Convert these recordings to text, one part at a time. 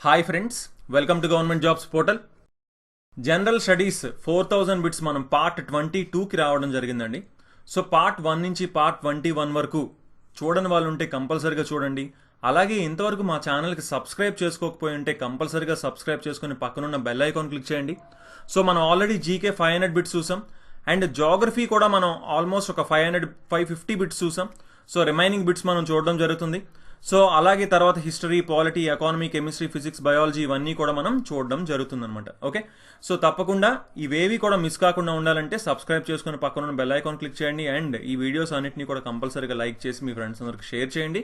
Hi friends, welcome to government jobs portal. General studies 4000 bits మనం part 22కి రావడం జరిగిందండి. So part 1 నుంచి part 21 వరకు చూడని వాళ్ళు ఉంటే కంపల్సరీగా చూడండి. అలాగే ఇంతవరకు మా ఛానల్కి సబ్స్క్రైబ్ చేసుకోకపోయి ఉంటే కంపల్సరీగా సబ్స్క్రైబ్ చేసుకుని పక్కనున్న బెల్ ఐకాన్ క్లిక్ చేయండి. సో మనం ఆల్రెడీ జీకే 500 బిట్స్ చూసాం అండ్ జాగ్రఫీ కూడా మనం ఆల్మోస్ట్ ఒక 550 బిట్స్ చూసాం. సో రిమైనింగ్ బిట్స్ మనం చూడడం జరుగుతుంది. సో అలాగే తర్వాత history, polity, economy, chemistry, physics, biology ఇవన్నీ కూడా మనం చూడడం జరుగుతుందన్నమాట. ఓకే, సో తప్పకుండా ఇవేవి కూడా మిస్ కాకుండా ఉండాలంటే సబ్స్క్రైబ్ చేసుకుని పక్కన బెల్ ఐకాన్ క్లిక్ చేయండి అండ్ ఈ వీడియోస్ అన్నింటినీ కూడా కంపల్సరీగా లైక్ చేసి మీ ఫ్రెండ్స్ అందరికి షేర్ చేయండి.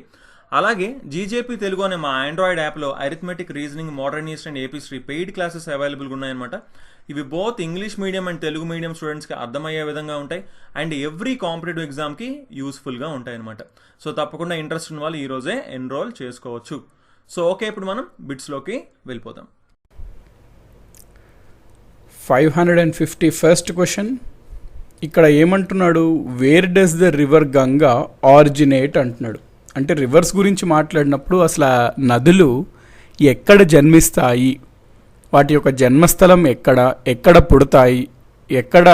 అలాగే జీజేపీ తెలుగు అనే మా ఆండ్రాయిడ్ యాప్లో arithmetic, reasoning, modern east and AP history paid classes అవైలబుల్గా ఉన్నాయన్నమాట. ఇవి both English medium and Telugu medium స్టూడెంట్స్కి అర్థమయ్యే విధంగా ఉంటాయి అండ్ ఎవ్రీ కాంపిటేటివ్ ఎగ్జామ్కి యూస్ఫుల్గా ఉంటాయి అనమాట. సో తప్పకుండా ఇంట్రెస్ట్ ఉన్న వాళ్ళు ఈరోజే ఎన్రోల్ చేసుకోవచ్చు. సో ఓకే, ఇప్పుడు మనం బిట్స్లోకి వెళ్ళిపోదాం. 551st question. ఇక్కడ ఏమంటున్నాడు, wear does the river Ganga originate అంటున్నాడు. అంటే రివర్స్ గురించి మాట్లాడినప్పుడు అసలు ఆ నదులు ఎక్కడ జన్మిస్తాయి, వాటి యొక్క జన్మస్థలం ఎక్కడ పుడతాయి, ఎక్కడ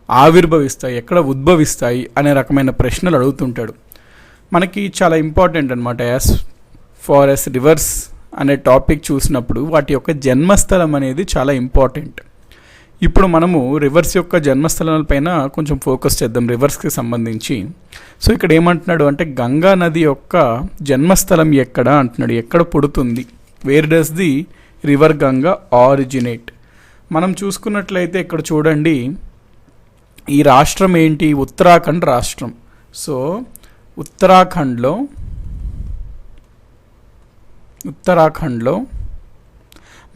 ఆవిర్భవిస్తాయి, ఎక్కడ ఉద్భవిస్తాయి అనే రకమైన ప్రశ్నలు అడుగుతుంటాడు. మనకి చాలా ఇంపార్టెంట్ అనమాట. యాజ్ ఫార్ ఎస్ రివర్స్ అనే టాపిక్ చూసినప్పుడు వాటి యొక్క జన్మస్థలం అనేది చాలా ఇంపార్టెంట్. ఇప్పుడు మనము రివర్స్ యొక్క జన్మస్థలాలపైన కొంచెం ఫోకస్ చేద్దాం రివర్స్కి సంబంధించి. సో ఇక్కడ ఏమంటున్నాడు అంటే గంగా నది యొక్క జన్మస్థలం ఎక్కడ అంటున్నాడు, ఎక్కడ పుడుతుంది. Where does the river Ganga originate. మనం చూసుకున్నట్లయితే ఇక్కడ చూడండి, ఈ రాష్ట్రం ఏంటి, ఉత్తరాఖండ్ రాష్ట్రం. సో ఉత్తరాఖండ్లో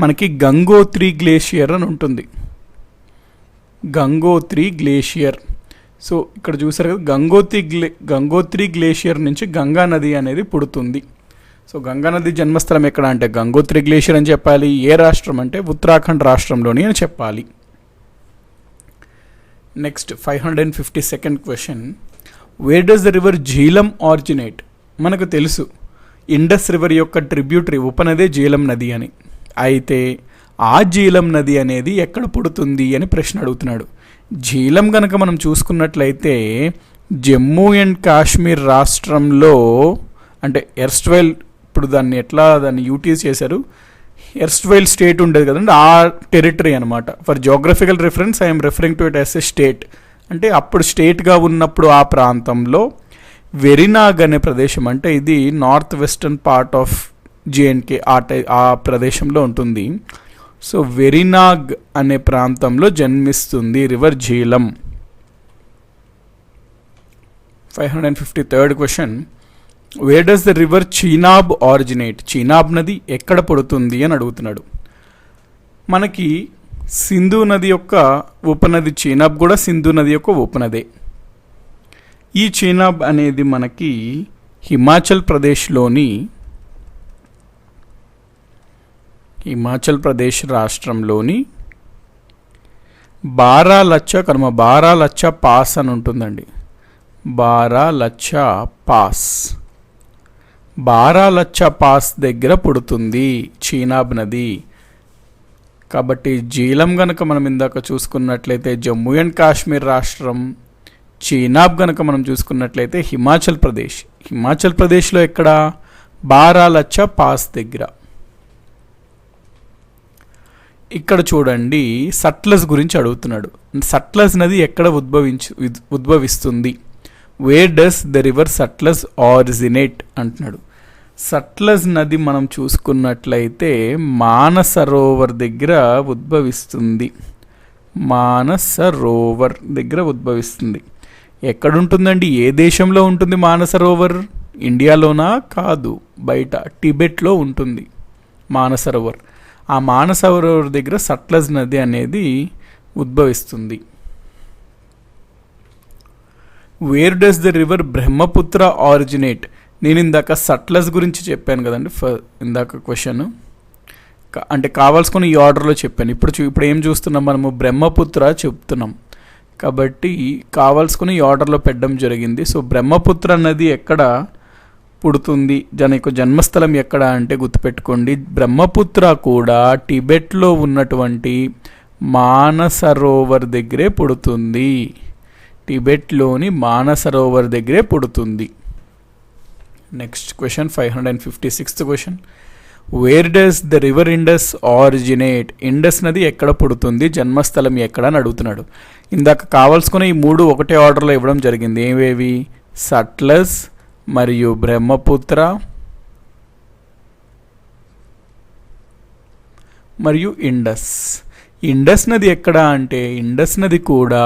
మనకి గంగోత్రి గ్లేషియర్ అని ఉంటుంది. గంగోత్రి గ్లేషియర్. సో ఇక్కడ చూసారు కదా, గంగోత్రి గ్లేషియర్ నుంచి గంగా నది అనేది పుడుతుంది. సో గంగా నది జన్మస్థలం ఎక్కడ అంటే గంగోత్రి గ్లేషియర్ అని చెప్పాలి. ఏ రాష్ట్రం అంటే ఉత్తరాఖండ్ రాష్ట్రంలోని అని చెప్పాలి. Next 552nd question. Where does the river Jhelum originate. మనకు తెలుసు ఇండస్ రివర్ యొక్క ట్రిబ్యూటరీ ఉపనదే జీలం నది అని. అయితే ఆ జీలం నది అనేది ఎక్కడ పుడుతుంది అని ప్రశ్న అడుగుతున్నాడు. జీలం కనుక మనం చూసుకున్నట్లయితే జమ్మూ అండ్ కాశ్మీర్ రాష్ట్రంలో, అంటే ఎర్స్ట్వైల్, ఇప్పుడు దాన్ని యూటిలైజ్ చేశారు, ఎర్స్ట్వైల్ స్టేట్ ఉండేది కదండి, ఆ టెరిటరీ అనమాట. For geographical reference I'm referring to it as a state. అంటే అప్పుడు స్టేట్గా ఉన్నప్పుడు ఆ ప్రాంతంలో వెరినాగ్ అనే ప్రదేశం, అంటే ఇది north western part of J and K, ఆ ప్రదేశంలో ఉంటుంది. సో వెరినాగ్ అనే ప్రాంతంలో జన్మిస్తుంది river Jhelum. 553rd question. Where does the river Chenab originate. Chenab నది ఎక్కడ పుడుతుంది అని అడుగుతున్నాడు. మనకి సింధు నది యొక్క ఉపనది చీనాబ్ కూడా సింధు నది యొక్క ఉపనదే. ఈ చీనాబ్ అనేది మనకి హిమాచల్ ప్రదేశ్ రాష్ట్రంలోని బారాలచ్చ పాస్ అని ఉంటుందండి. బారాలచ్చ పాస్ దగ్గర పుడుతుంది చీనాబ్ నది. కాబట్టి జీలం గనక మనం ఇందాక చూసుకున్నట్లయితే జమ్మూ అండ్ కాశ్మీర్ రాష్ట్రం, చీనాబ్ గనక మనం చూసుకున్నట్లయితే హిమాచల్ ప్రదేశ్లో ఎక్కడ, బారాలచ్చ పాస్ దగ్గర. ఇక్కడ చూడండి, సట్లెజ్ గురించి అడుగుతున్నాడు. సట్లెజ్ నది ఎక్కడ ఉద్భవిస్తుంది. Where does the river Sutlej originate అంటున్నాడు. సట్లెజ్ నది మనం చూసుకున్నట్లయితే మానసరోవర్ దగ్గర ఉద్భవిస్తుంది. ఎక్కడుంటుందండి, ఏ దేశంలో ఉంటుంది మానసరోవర్? ఇండియాలోనా? కాదు, బయట టిబెట్లో ఉంటుంది మానసరోవర్. ఆ మానసరోవర్ దగ్గర సట్లెజ్ నది అనేది ఉద్భవిస్తుంది. Where does the river Brahmaputra originate. నేను ఇందాక సట్లెజ్ గురించి చెప్పాను కదండి ఇందాక క్వశ్చన్, అంటే కావాల్సుకుని ఈ ఆర్డర్లో చెప్పాను. ఇప్పుడు ఏం చూస్తున్నాం మనము, బ్రహ్మపుత్ర చెప్తున్నాం కాబట్టి కావాల్సుకుని ఈ ఆర్డర్లో పెట్టడం జరిగింది. సో బ్రహ్మపుత్ర నది ఎక్కడ పుడుతుంది, దాని యొక్క జన్మస్థలం ఎక్కడ అంటే గుర్తుపెట్టుకోండి, బ్రహ్మపుత్ర కూడా టిబెట్లో ఉన్నటువంటి మానసరోవర్ దగ్గరే పుడుతుంది. టిబెట్లోని మానసరోవర్ దగ్గరే పుడుతుంది. Next question 556th question. Where does the river Indus originate? Indus నది ఎక్కడ పుడుతుంది, జన్మస్థలం ఎక్కడ అని అడుగుతున్నాడు. ఇందాక కావాల్సుకున్న ఈ మూడు ఒకటే ఆర్డర్లో ఇవ్వడం జరిగింది. ఏవేవి? సట్లజ్ మరియు బ్రహ్మపుత్ర మరియు ఇండస్. ఇండస్ నది ఎక్కడ అంటే ఇండస్ నది కూడా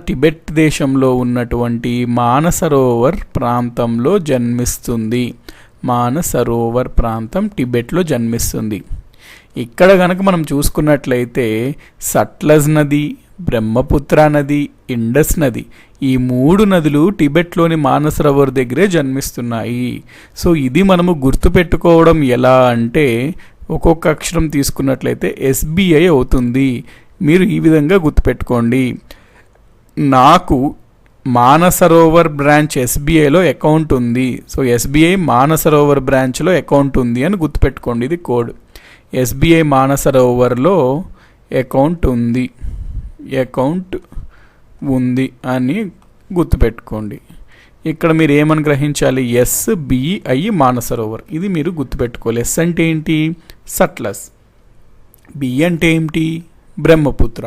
టిబెట్ దేశంలో ఉన్నటువంటి మానసరోవర్ ప్రాంతంలో జన్మిస్తుంది. మానసరోవర్ ప్రాంతం టిబెట్లో జన్మిస్తుంది. ఇక్కడ గనక మనం చూసుకున్నట్లయితే సట్లజ్ నది, బ్రహ్మపుత్ర నది, ఇండస్ నది, ఈ మూడు నదులు టిబెట్లోని మానసరోవర్ దగ్గరే జన్మిస్తున్నాయి. సో ఇది మనము గుర్తుపెట్టుకోవడం ఎలా అంటే ఒక్కొక్క అక్షరం తీసుకున్నట్లయితే ఎస్బీఐ అవుతుంది. మీరు ఈ విధంగా గుర్తుపెట్టుకోండి. నాకు మానసరోవర్ బ్రాంచ్ ఎస్బీఐలో అకౌంట్ ఉంది. సో ఎస్బీఐ మానసరోవర్ బ్రాంచ్లో అకౌంట్ ఉంది అని గుర్తుపెట్టుకోండి. ఇది కోడ్. ఎస్బీఐ మానసరోవర్లో అకౌంట్ ఉంది అని గుర్తుపెట్టుకోండి. ఇక్కడ మీరు ఏమని గ్రహించాలి? ఎస్బీఐ మానసరోవర్, ఇది మీరు గుర్తుపెట్టుకోవాలి. ఎస్ అంటే ఏంటి? సట్లస్. బి అంటే ఏంటి? బ్రహ్మపుత్ర.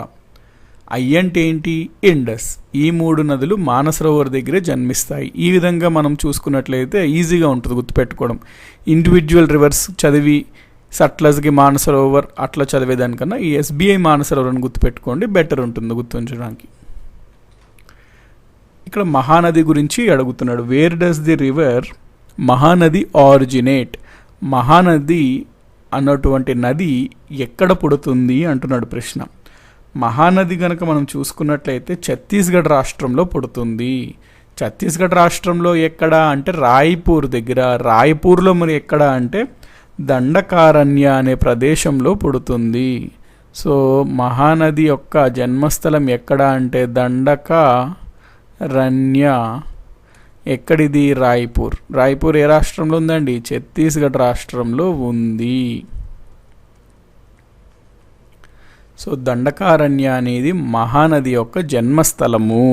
ఐ అంటే ఏంటి? ఇండస్. ఈ మూడు నదులు మానసరోవర్ దగ్గరే జన్మిస్తాయి. ఈ విధంగా మనం చూసుకున్నట్లయితే ఈజీగా ఉంటుంది గుర్తుపెట్టుకోవడం. ఇండివిజువల్ రివర్స్ చదివి సట్లజ్కి మానసరోవర్ అట్లా చదివేదానికన్నా ఈ ఎస్బీఐ మానసరోవర్ అని గుర్తుపెట్టుకోండి, బెటర్ ఉంటుంది గుర్తుంచడానికి. ఇక్కడ మహానది గురించి అడుగుతున్నాడు. Where does the river Mahanadi originate? Mahanadi అన్నటువంటి నది ఎక్కడ పుడుతుంది అంటున్నాడు ప్రశ్న. మహానది కనుక మనం చూసుకున్నట్లయితే ఛత్తీస్గఢ్ రాష్ట్రంలో పుడుతుంది. ఛత్తీస్గఢ్ రాష్ట్రంలో ఎక్కడ అంటే రాయ్పూర్ దగ్గర. రాయ్పూర్లో మరి ఎక్కడ అంటే దండకారణ్య అనే ప్రదేశంలో పుడుతుంది. సో మహానది యొక్క జన్మస్థలం ఎక్కడ అంటే దండకారణ్య. ఎక్కడిది? రాయ్పూర్. రాయ్పూర్ ఏ రాష్ట్రంలో ఉందండి? ఛత్తీస్గఢ్ రాష్ట్రంలో ఉంది. సో దండకారణ్య అనేది మహానది యొక్క జన్మస్థలము.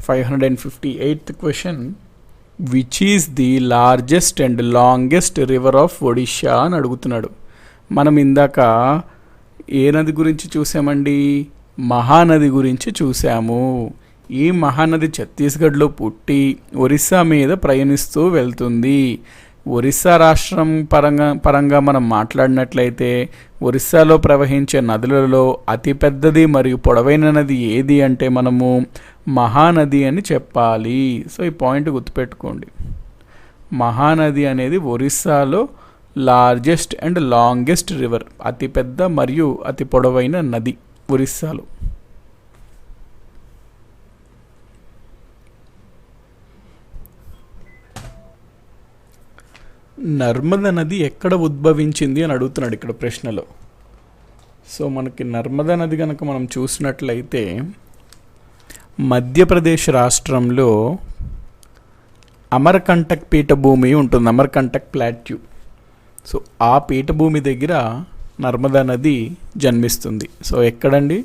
558th question. Which is the largest and longest river of Odisha అని అడుగుతున్నాడు. మనం ఇందాక ఏ నది గురించి చూసామండి? మహానది గురించి చూసాము. ఈ మహానది ఛత్తీస్గఢ్లో పుట్టి ఒరిస్సా మీద ప్రయాణిస్తూ వెళ్తుంది. ఒరిస్సా రాష్ట్రం పరంగా మనం మాట్లాడినట్లయితే ఒరిస్సాలో ప్రవహించే నదులలో అతిపెద్దది మరియు పొడవైన నది ఏది అంటే మనము మహానది అని చెప్పాలి. సో ఈ పాయింట్ గుర్తుపెట్టుకోండి. మహానది అనేది ఒరిస్సాలో లార్జెస్ట్ అండ్ లాంగెస్ట్ రివర్, అతిపెద్ద మరియు అతి పొడవైన నది ఒరిస్సాలో. నర్మదా నది ఎక్కడ ఉద్భవించింది అని అడుగుతున్నాడు ఇక్కడ ప్రశ్నలో. సో మనకి నర్మదా నది కనుక మనం చూసినట్లయితే మధ్యప్రదేశ్ రాష్ట్రంలో అమర్కంటక్ పీఠభూమి ఉంటుంది, అమర్కంటక్ ప్లాట్యూ. సో ఆ పీఠభూమి దగ్గర నర్మదా నది జన్మిస్తుంది. సో ఎక్కడండి?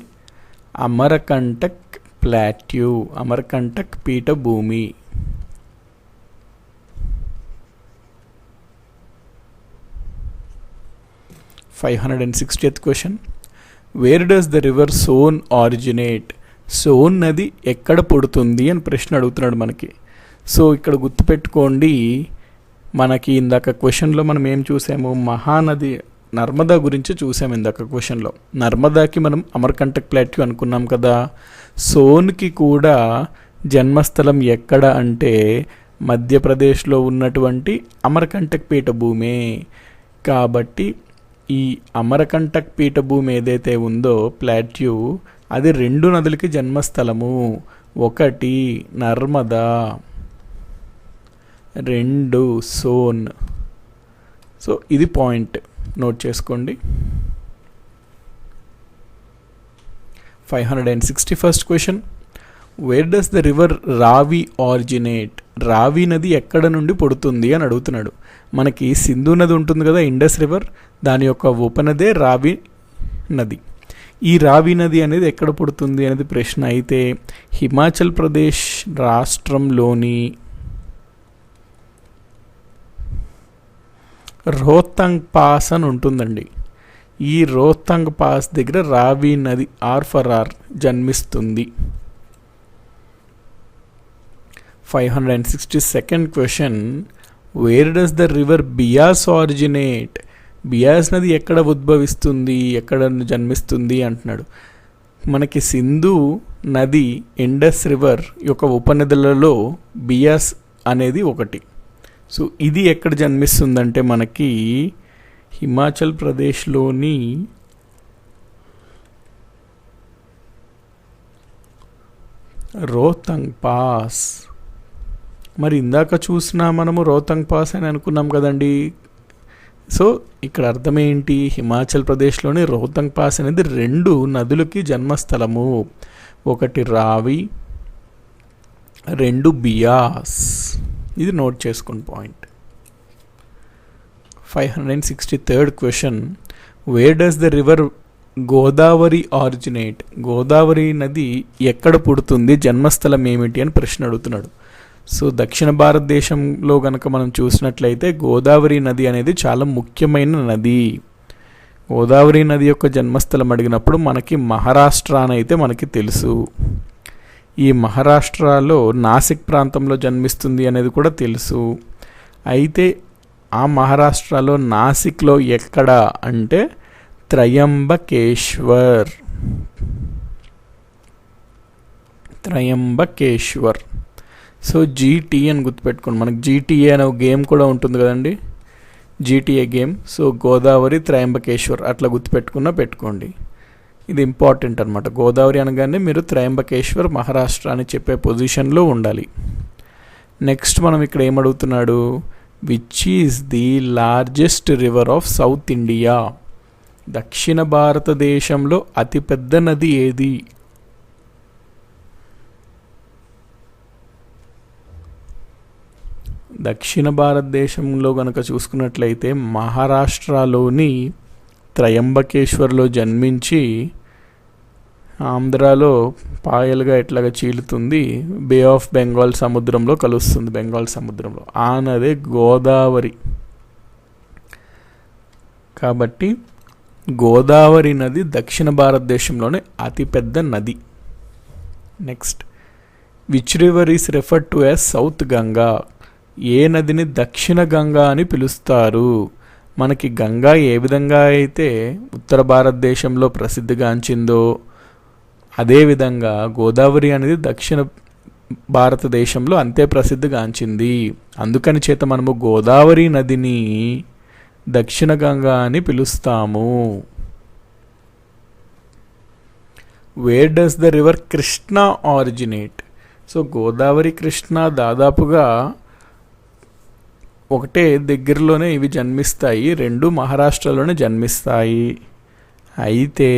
అమర్కంటక్ ప్లాట్యూ, అమర్కంటక్ పీఠభూమి. 560th question. Where does the river Son originate? Son నది ఎక్కడ పుడుతుంది అని ప్రశ్న అడుగుతున్నాడు మనకి. సో ఇక్కడ గుర్తుపెట్టుకోండి, మనకి ఇందాక క్వశ్చన్లో మనం ఏం చూసాము? మహానది నర్మదా గురించి చూసాము ఇందాక క్వశ్చన్లో. నర్మదాకి మనం అమర్కంటక్ ప్లాట్యూ అనుకున్నాం కదా. సోన్కి కూడా జన్మస్థలం ఎక్కడ అంటే మధ్యప్రదేశ్లో ఉన్నటువంటి అమర్కంటక్ పీఠభూమే. కాబట్టి ఈ అమరకంటక్ పీఠభూమి ఏదైతే ఉందో ప్లాట్యూ, అది రెండు నదులకి జన్మస్థలము. ఒకటి నర్మదా, రెండు సోన్. సో ఇది పాయింట్ నోట్ చేసుకోండి. 561st question. Where does the river రావి ఆరిజినేట్, రావి నది ఎక్కడ నుండి పుడుతుంది అని అడుగుతున్నాడు. మనకి సింధు నది ఉంటుంది కదా, ఇండస్ రివర్, దాని యొక్క ఉపనదే రావి నది. ఈ రావి నది అనేది ఎక్కడ పుడుతుంది అనేది ప్రశ్న. అయితే హిమాచల్ ప్రదేశ్ రాష్ట్రంలోని రోహ్తంగ్ పాస్ అని ఉంటుందండి. ఈ రోహ్తంగ్ పాస్ దగ్గర రావి నది ఆర్ జన్మిస్తుంది. 562nd question, where does the river Beas originate, Beas నది ఎక్కడ ఉద్భవిస్తుంది, ఎక్కడ జన్మిస్తుంది అంటున్నాడు. మనకి సింధు నది, ఇండస్ రివర్ యొక్క ఉపనదులలో బియాస్ అనేది ఒకటి. సో ఇది ఎక్కడ జన్మిస్తుందంటే మనకి హిమాచల్ ప్రదేశ్లోని రోహ్తంగ్ పాస్. మరి ఇందాక చూసినా మనము రోహ్తంగ్ పాస్ అని అనుకున్నాం కదండి. సో ఇక్కడ అర్థం ఏంటి, హిమాచల్ ప్రదేశ్లోని రోహ్తంగ్ పాస్ అనేది 2 నదులకి జన్మస్థలము. ఒకటి రావి, 2 బియాస్. ఇది నోట్ చేసుకుని point. 563rd question, where does the river Godavari originate, Godavari నది ఎక్కడ పుడుతుంది, జన్మస్థలం ఏమిటి అని ప్రశ్న అడుగుతున్నాడు. సో దక్షిణ భారతదేశంలో కనుక మనం చూసినట్లయితే గోదావరి నది అనేది చాలా ముఖ్యమైన నది. గోదావరి నది యొక్క జన్మస్థలం అడిగినప్పుడు మనకి మహారాష్ట్ర అని అయితే మనకి తెలుసు. ఈ మహారాష్ట్రలో నాసిక్ ప్రాంతంలో జన్మిస్తుంది అనేది కూడా తెలుసు. అయితే ఆ మహారాష్ట్రలో నాసిక్లో ఎక్కడ అంటే త్రయంబకేశ్వర్. సో జీటీ అని గుర్తుపెట్టుకోండి. మనకి జీటీఏ అనే ఒక గేమ్ కూడా ఉంటుంది కదండి, GTA game. So Godavari, Trimbakeshwar అట్లా పెట్టుకోండి. ఇది ఇంపార్టెంట్ అనమాట. గోదావరి అనగానే మీరు త్రయంబకేశ్వర్ మహారాష్ట్ర అని చెప్పే పొజిషన్లో ఉండాలి. నెక్స్ట్ మనం ఇక్కడ ఏమడుగుతున్నాడు, which is the largest river of south India, దక్షిణ భారతదేశంలో అతిపెద్ద నది ఏది? దక్షిణ భారతదేశంలో కనుక చూసుకున్నట్లయితే మహారాష్ట్రలోని త్రయంబకేశ్వర్లో జన్మించి ఆంధ్రాలో పాయలుగా ఎట్లాగా చీలుతుంది, బే ఆఫ్ బెంగాల్ సముద్రంలో కలుస్తుంది, బెంగాల్ సముద్రంలో. ఆ నదే గోదావరి. కాబట్టి గోదావరి నది దక్షిణ భారతదేశంలోనే అతిపెద్ద నది. Next, which river is referred to as south Ganga, ఏ నదిని దక్షిణ గంగా అని పిలుస్తారు? మనకి గంగా ఏ విధంగా అయితే ఉత్తర భారతదేశంలో ప్రసిద్ధిగాంచిందో అదేవిధంగా గోదావరి అనేది దక్షిణ భారతదేశంలో అంతే ప్రసిద్ధిగాంచింది. అందుకని చేత మనము గోదావరి నదిని దక్షిణ గంగా అని పిలుస్తాము. Wear does the river Krishna originate? So Godavari, Krishna దాదాపుగా ఒకటే దగ్గరలోనే ఇవి జన్మిస్తాయి, 2 మహారాష్ట్రలోనే జన్మిస్తాయి. అయితే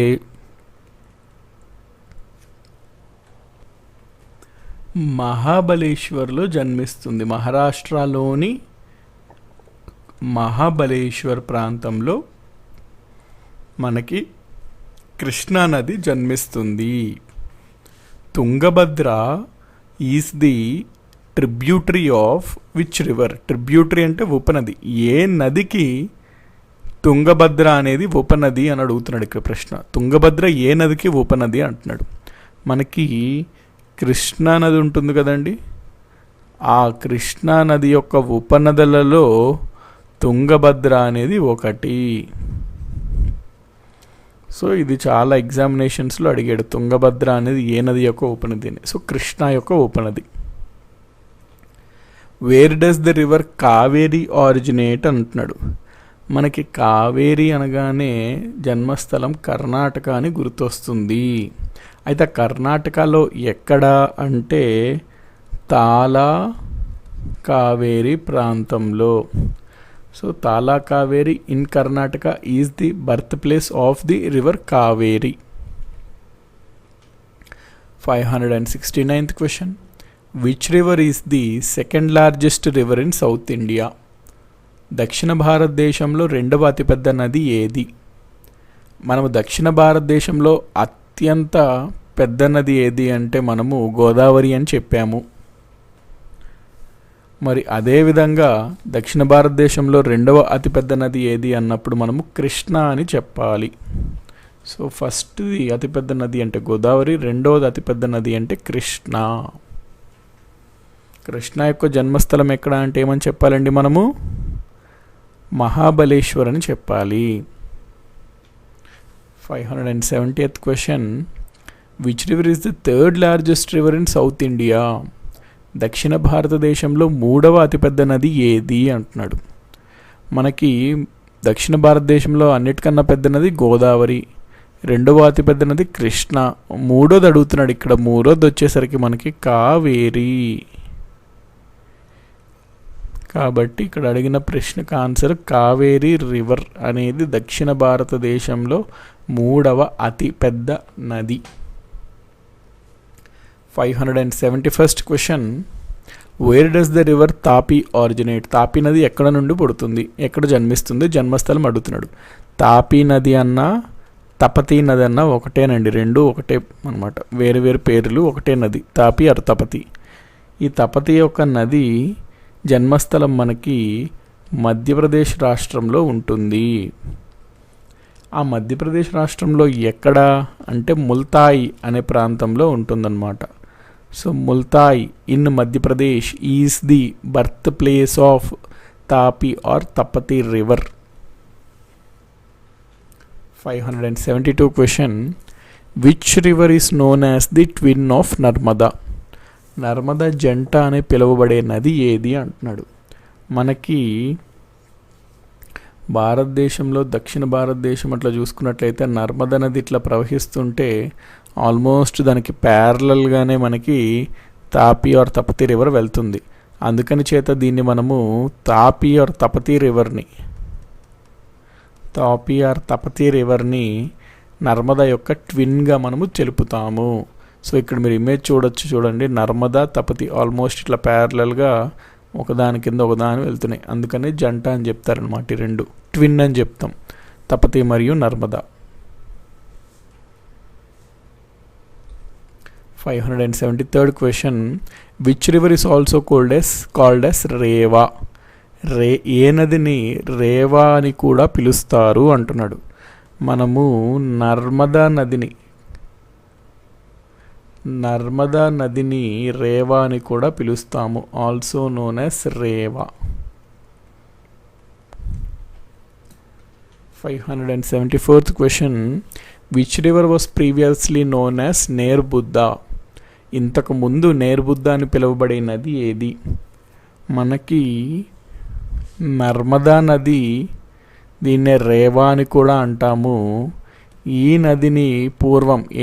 మహాబలేశ్వర్లో జన్మిస్తుంది. మహారాష్ట్రలోని మహాబలేశ్వర్ ప్రాంతంలో మనకి కృష్ణా నది జన్మిస్తుంది. Tungabhadra is the tributary of which river? Tributary అంటే ఉపనది. ఏ నదికి తుంగభద్ర అనేది ఉపనది అని అడుగుతున్నాడు ఇక్కడ ప్రశ్న. తుంగభద్ర ఏ నదికి ఉపనది అంటున్నాడు. మనకి కృష్ణా నది ఉంటుంది కదండి, ఆ కృష్ణా నది యొక్క ఉపనదులలో తుంగభద్ర అనేది ఒకటి. సో ఇది చాలా ఎగ్జామినేషన్స్లో అడిగాడు, తుంగభద్ర అనేది ఏ నది యొక్క ఉపనది అని. సో కృష్ణా యొక్క ఉపనది. Wear does the river Kaveri originate అంటున్నాడు. మనకి కావేరీ అనగానే జన్మస్థలం కర్ణాటక అని గుర్తొస్తుంది. అయితే కర్ణాటకలో ఎక్కడ అంటే తాలా కావేరీ ప్రాంతంలో. సో తాలా Kaveri in Karnataka is the birth place of the river Kaveri. 569th question. Which river is the second largest river in South India? దక్షిణ భారతదేశంలో రెండవ అతిపెద్ద నది ఏది? మనము దక్షిణ భారతదేశంలో అత్యంత పెద్ద నది ఏది అంటే మనము గోదావరి అని చెప్పాము. మరి అదేవిధంగా దక్షిణ భారతదేశంలో రెండవ అతిపెద్ద నది ఏది అన్నప్పుడు మనము కృష్ణ అని చెప్పాలి. సో ఫస్ట్ది అతిపెద్ద నది అంటే గోదావరి, రెండవది అతిపెద్ద నది అంటే కృష్ణ. కృష్ణ యొక్క జన్మస్థలం ఎక్కడ అంటే ఏమని చెప్పాలండి మనము? మహాబలేశ్వర్ అని చెప్పాలి. 570th question. Which river is the third largest river in south India? దక్షిణ భారతదేశంలో మూడవ అతిపెద్ద నది ఏది అంటున్నాడు. మనకి దక్షిణ భారతదేశంలో అన్నిటికన్నా పెద్ద నది గోదావరి, రెండవ అతిపెద్ద నది కృష్ణ, మూడోది అడుగుతున్నాడు. ఇక్కడ మూడోది వచ్చేసరికి మనకి కావేరి. కాబట్టి ఇక్కడ అడిగిన ప్రశ్నకు ఆన్సర్ కావేరి రివర్ అనేది దక్షిణ భారతదేశంలో మూడవ అతి పెద్ద నది. 571st question. Where does the river Tapi originate? Tapi నది ఎక్కడ నుండి పుడుతుంది, ఎక్కడ జన్మిస్తుంది? జన్మస్థలం అడుగుతున్నాడు. తాపీ నది అన్నా తపతీ నది అన్నా ఒకటేనండి, రెండు ఒకటే అనమాట, వేరు వేరు పేర్లు, ఒకటే నది, తాపీ ఆర్ తపతి. ఈ తపతి యొక్క నది జన్మస్థలం మనకి మధ్యప్రదేశ్ రాష్ట్రంలో ఉంటుంది. ఆ మధ్యప్రదేశ్ రాష్ట్రంలో ఎక్కడ అంటే ముల్తాయి అనే ప్రాంతంలో ఉంటుందన్నమాట. So Multai in Madhya Pradesh is the birth place of Tapi or Tapti river. 572 question. Which river is known as the twin of Narmada? Narmada జంట అని పిలువబడే నది ఏది అంటున్నాడు. మనకి భారతదేశంలో దక్షిణ భారతదేశం అట్లా చూసుకున్నట్లయితే నర్మదా నది ఇట్లా ప్రవహిస్తుంటే ఆల్మోస్ట్ దానికి ప్యారలల్గానే మనకి తాపీ ఆర్ తపతి రివర్ వెళ్తుంది. అందుకని చేత దీన్ని మనము తాపీ ఆర్ తపతి రివర్ని నర్మదా యొక్క ట్విన్గా మనము తెలుపుతాము. సో ఇక్కడ మీరు ఇమేజ్ చూడండి, నర్మదా తపతి ఆల్మోస్ట్ ఇట్లా ప్యారలల్గా ఒకదాని కింద ఒకదాని వెళ్తున్నాయి. అందుకని జంట అని చెప్తారనమాట. ఈ రెండు ట్విన్ అని చెప్తాం, తపతి మరియు Narmada. 573rd question. Which river is also called as Reva? ఏ నదిని రేవా అని కూడా పిలుస్తారు అంటున్నాడు. మనము నర్మదా నదిని రేవా అని కూడా పిలుస్తాము, also known as Reva. 574th question. Which river was previously known as Narbada? ఇంతకు ముందు నేర్బుద్దా అని పిలువబడే నది ఏది? మనకి నర్మదా నది, దీన్నే రేవా అని కూడా అంటాము. ఈ నదిని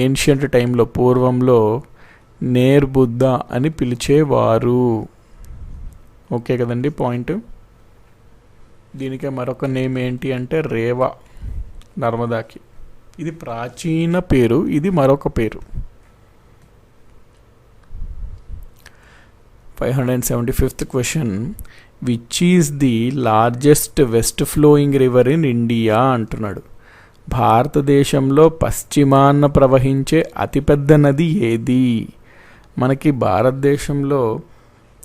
ఏన్షియంట్ టైంలో పూర్వంలో నేర్బుద్దా అని పిలిచేవారు. ఓకే కదండి పాయింట్. దీనికే మరొక నేమ్ ఏంటి అంటే రేవా, నర్మదాకి. ఇది ప్రాచీన పేరు, ఇది మరొక పేరు. 575th question. Which is the largest west flowing river in India అంటున్నాడు. భారతదేశంలో పశ్చిమాన ప్రవహించే అతిపెద్ద నది ఏది? మనకి భారతదేశంలో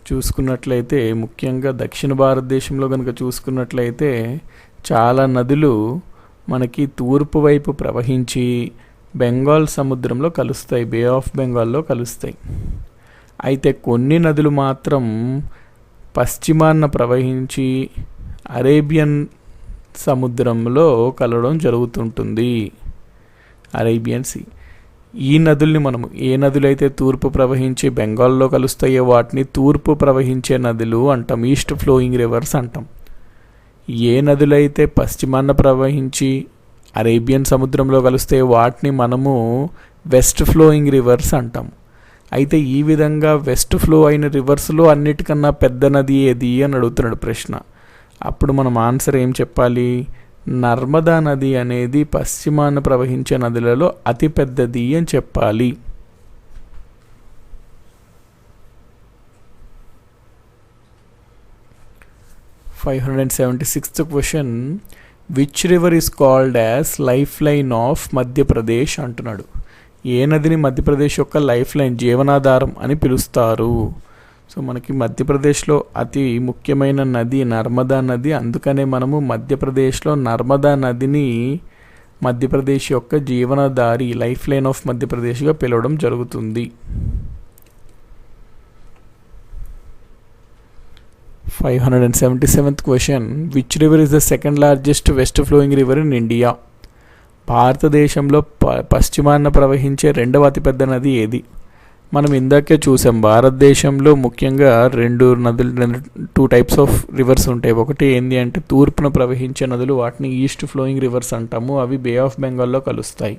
చూసుకున్నట్లయితే, ముఖ్యంగా దక్షిణ భారతదేశంలో కనుక చూసుకున్నట్లయితే చాలా నదులు మనకి తూర్పు వైపు ప్రవహించి బెంగాల్ సముద్రంలో కలుస్తాయి, బే ఆఫ్ బెంగాల్లో కలుస్తాయి. అయితే కొన్ని నదులు మాత్రం పశ్చిమాన ప్రవహించి అరేబియన్ సముద్రంలో కలవడం జరుగుతుంటుంది, అరేబియన్ సీ. ఈ నదుల్ని మనము, ఏ నదులైతే తూర్పు ప్రవహించి బెంగాల్లో కలుస్తాయో వాటిని తూర్పు ప్రవహించే నదులు అంటాం, ఈస్ట్ ఫ్లోయింగ్ రివర్స్ అంటాం. ఏ నదులైతే పశ్చిమాన ప్రవహించి అరేబియన్ సముద్రంలో కలుస్తాయో వాటిని మనము వెస్ట్ ఫ్లోయింగ్ రివర్స్ అంటాం. అయితే ఈ విధంగా వెస్ట్ ఫ్లో అయిన రివర్స్లో అన్నిటికన్నా పెద్ద నది ఏది అని అడుగుతున్నాడు ప్రశ్న. అప్పుడు మనం ఆన్సర్ ఏం చెప్పాలి? నర్మదా నది అనేది పశ్చిమాన ప్రవహించే నదులలో అతి పెద్దది అని చెప్పాలి. 576th question, which river is called as life line of Madhya Pradesh అంటున్నాడు. ఏ నదిని మధ్యప్రదేశ్ యొక్క లైఫ్ లైన్, జీవనాధారం అని పిలుస్తారు? సో మనకి మధ్యప్రదేశ్లో అతి ముఖ్యమైన నది నర్మదా నది. అందుకనే మనము మధ్యప్రదేశ్లో నర్మదా నదిని మధ్యప్రదేశ్ యొక్క జీవనదారి, లైఫ్ లైన్ ఆఫ్ మధ్యప్రదేశ్గా పిలవడం జరుగుతుంది. 577th question, which river is the second largest west flowing river in India? భారతదేశంలో పశ్చిమాన ప్రవహించే రెండవ అతిపెద్ద నది ఏది? మనం ఇందాకే చూసాం, భారతదేశంలో ముఖ్యంగా టూ టైప్స్ ఆఫ్ రివర్స్ ఉంటాయి. ఒకటి ఏంటి అంటే తూర్పున ప్రవహించే నదులు, వాటిని ఈస్ట్ ఫ్లోయింగ్ రివర్స్ అంటాము, అవి బే ఆఫ్ బెంగాల్లో కలుస్తాయి.